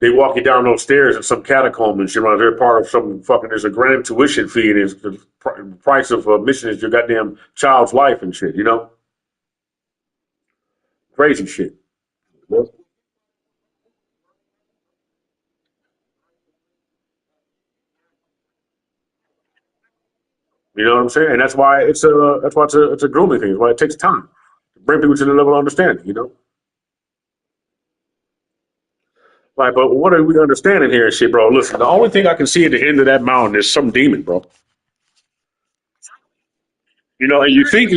they walk you down those stairs in some catacomb and shit. They're part of some fucking, there's a grand tuition fee, and it's the price of admission is your goddamn child's life and shit, Crazy shit. You know what I'm saying? And that's why it's a grooming thing. It's why it takes time to bring people to the level of understanding. Like, but what are we understanding here and shit, bro? Listen, the only thing I can see at the end of that mountain is some demon, bro. And you think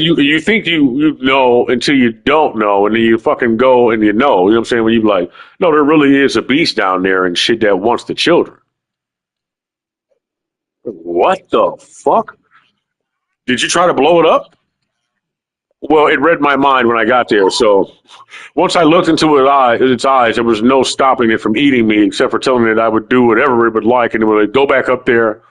you know until you don't know, and then you fucking go and you know. You know what I'm saying? When you like, no, there really is a beast down there and shit that wants the children. What the fuck? Did you try to blow it up? Well, it read my mind when I got there. So once I looked into its eyes, there was no stopping it from eating me, except for telling it I would do whatever it would like, and it would go back up there,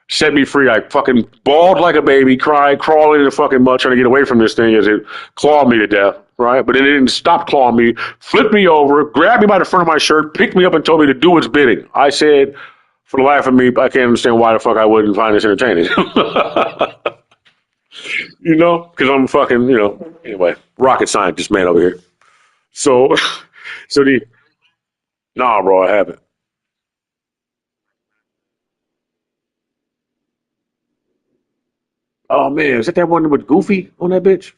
set me free. I fucking bawled like a baby, cried, crawled in the fucking mud, trying to get away from this thing as it clawed me to death. Right, but it didn't stop clawing me. Flipped me over, grabbed me by the front of my shirt, picked me up, and told me to do its bidding. I said, for the life of me, I can't understand why the fuck I wouldn't find this entertaining. You know, because I'm fucking, anyway, rocket scientist man over here. So, so nah, bro, I haven't. Oh man, is that one with Goofy on that bitch?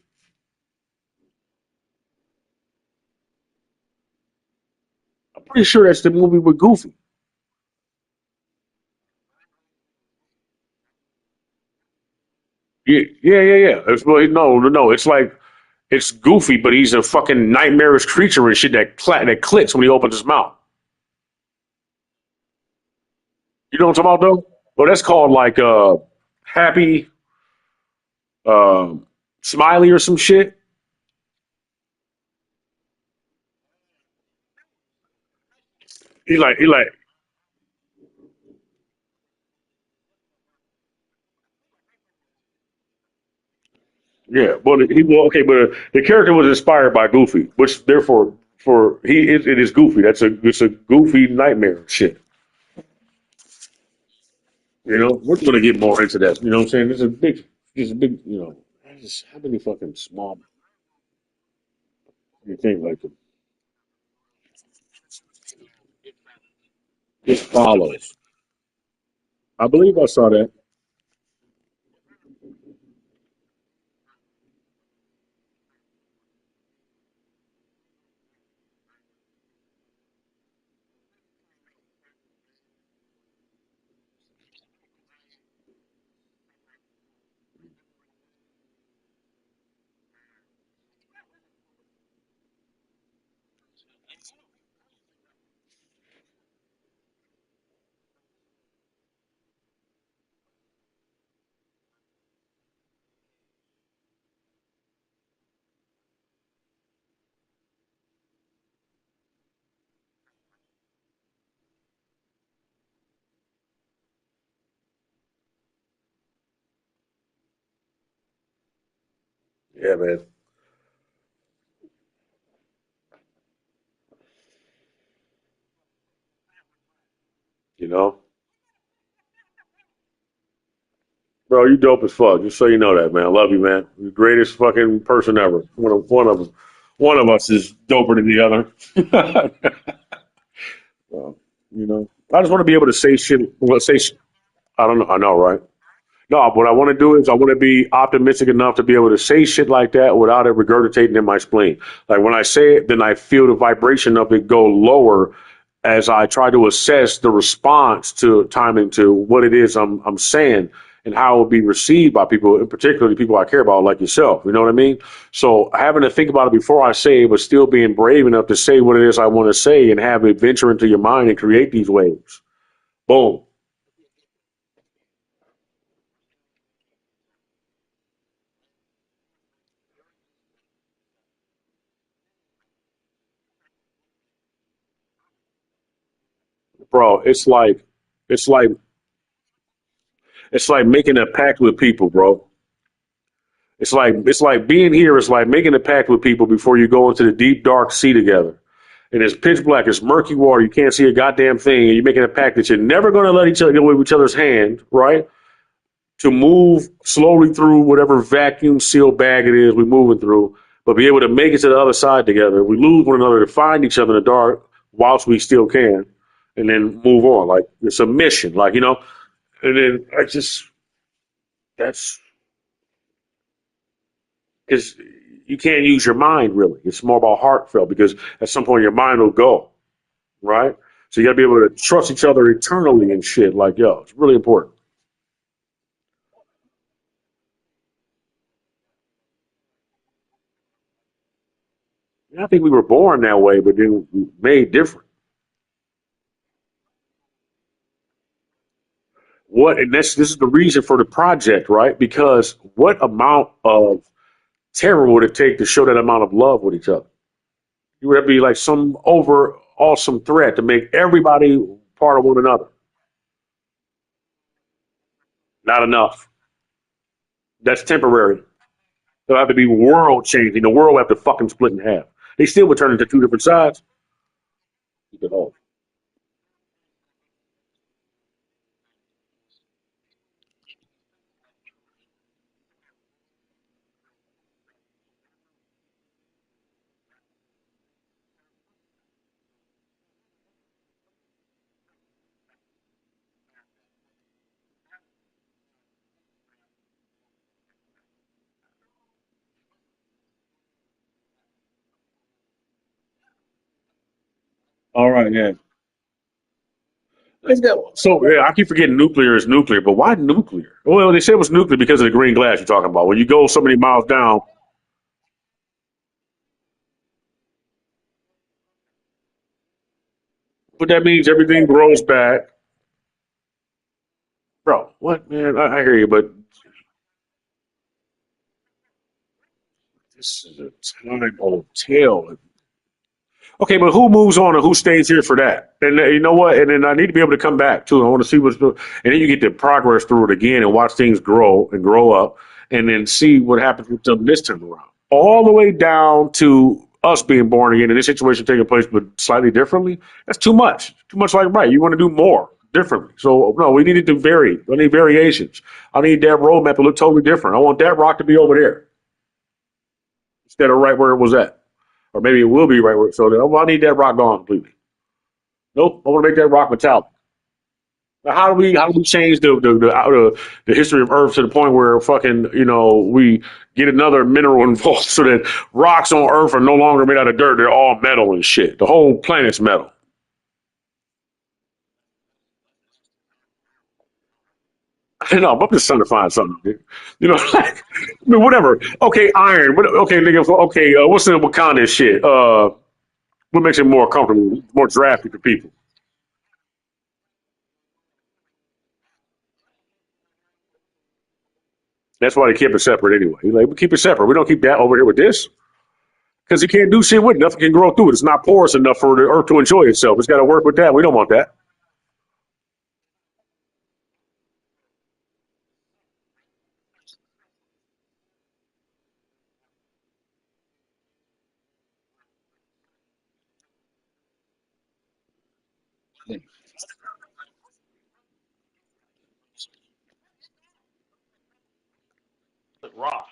I'm pretty sure that's the movie with Goofy. Yeah, yeah, yeah, yeah. Well, no. It's like it's Goofy, but he's a fucking nightmarish creature and shit that clicks when he opens his mouth. You know what I'm talking about, though? Well, that's called like Happy Smiley or some shit. He like yeah. Well okay, but the character was inspired by Goofy, which therefore for it is Goofy. It's a Goofy nightmare shit. You know, we're gonna get more into that. You know what I'm saying? There's a big, how many fucking small you think like it follows. I believe I saw that. Yeah, man. You know, bro, you dope as fuck. Just so you know that, man. I love you, man. You're the greatest fucking person ever. One of us is doper than the other. So, I just want to be able to say shit. Well, I don't know. I know, right? No, what I want to do is I want to be optimistic enough to be able to say shit like that without it regurgitating in my spleen. Like when I say it, then I feel the vibration of it go lower as I try to assess the response to timing to what it is I'm saying and how it will be received by people, and particularly people I care about, like yourself. You know what I mean? So having to think about it before I say it, but still being brave enough to say what it is I want to say and have it venture into your mind and create these waves. Boom, bro. It's like it's like making a pact with people, bro. It's like being here is like making a pact with people before you go into the deep dark sea together. And it's pitch black, it's murky water, you can't see a goddamn thing, and you're making a pact that you're never gonna let each other get away with each other's hand, right? To move slowly through whatever vacuum seal bag it is we're moving through, but be able to make it to the other side together. We lose one another to find each other in the dark whilst we still can, and then move on. Like it's a mission, and then I just that's because you can't use your mind really. It's more about heartfelt because at some point your mind will go, right? So you got to be able to trust each other eternally and shit. Like, yo, it's really important. And I think we were born that way, but then made different. And this is the reason for the project, right? Because what amount of terror would it take to show that amount of love with each other? You would have to be like some over awesome threat to make everybody part of one another. Not enough. That's temporary. It'll have to be world changing. The world will have to fucking split in half. They still would turn into two different sides. Keep it whole. All right, yeah. So yeah, I keep forgetting nuclear is nuclear, but why nuclear? Well, they said it was nuclear because of the green glass you're talking about. When you go so many miles down, but that means everything grows back, bro. What man? I hear you, but this is a time hotel. Okay, but who moves on and who stays here for that? And you know what? And then I need to be able to come back too. I want to see what's and then you get to progress through it again and watch things grow and grow up, and then see what happens with them this time around. All the way down to us being born again and this situation taking place, but slightly differently. That's too much. Too much like right. You want to do more differently. So no, we needed to vary. I need variations. I need that roadmap to look totally different. I want that rock to be over there instead of right where it was at. Or maybe it will be right where. So I need that rock gone completely. Nope, I want to make that rock metallic. Now, how do we change the history of Earth to the point where fucking we get another mineral involved so that rocks on Earth are no longer made out of dirt, they're all metal and shit. The whole planet's metal. I know, I'm just trying to find something. Dude. Like, I mean, whatever. Okay, iron. Okay, nigga. Okay, what's in Wakanda shit? What makes it more comfortable, more drafty for people? That's why they keep it separate anyway. Like, we keep it separate. We don't keep that over here with this because you can't do shit with it. Nothing can grow through it. It's not porous enough for the earth to enjoy itself. It's got to work with that. We don't want that. Raw.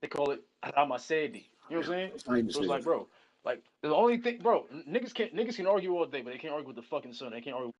They call it Ramasedi. You know what I'm saying? So it's like, bro, like the only thing, bro, niggas can argue all day, but they can't argue with the fucking sun. They can't argue.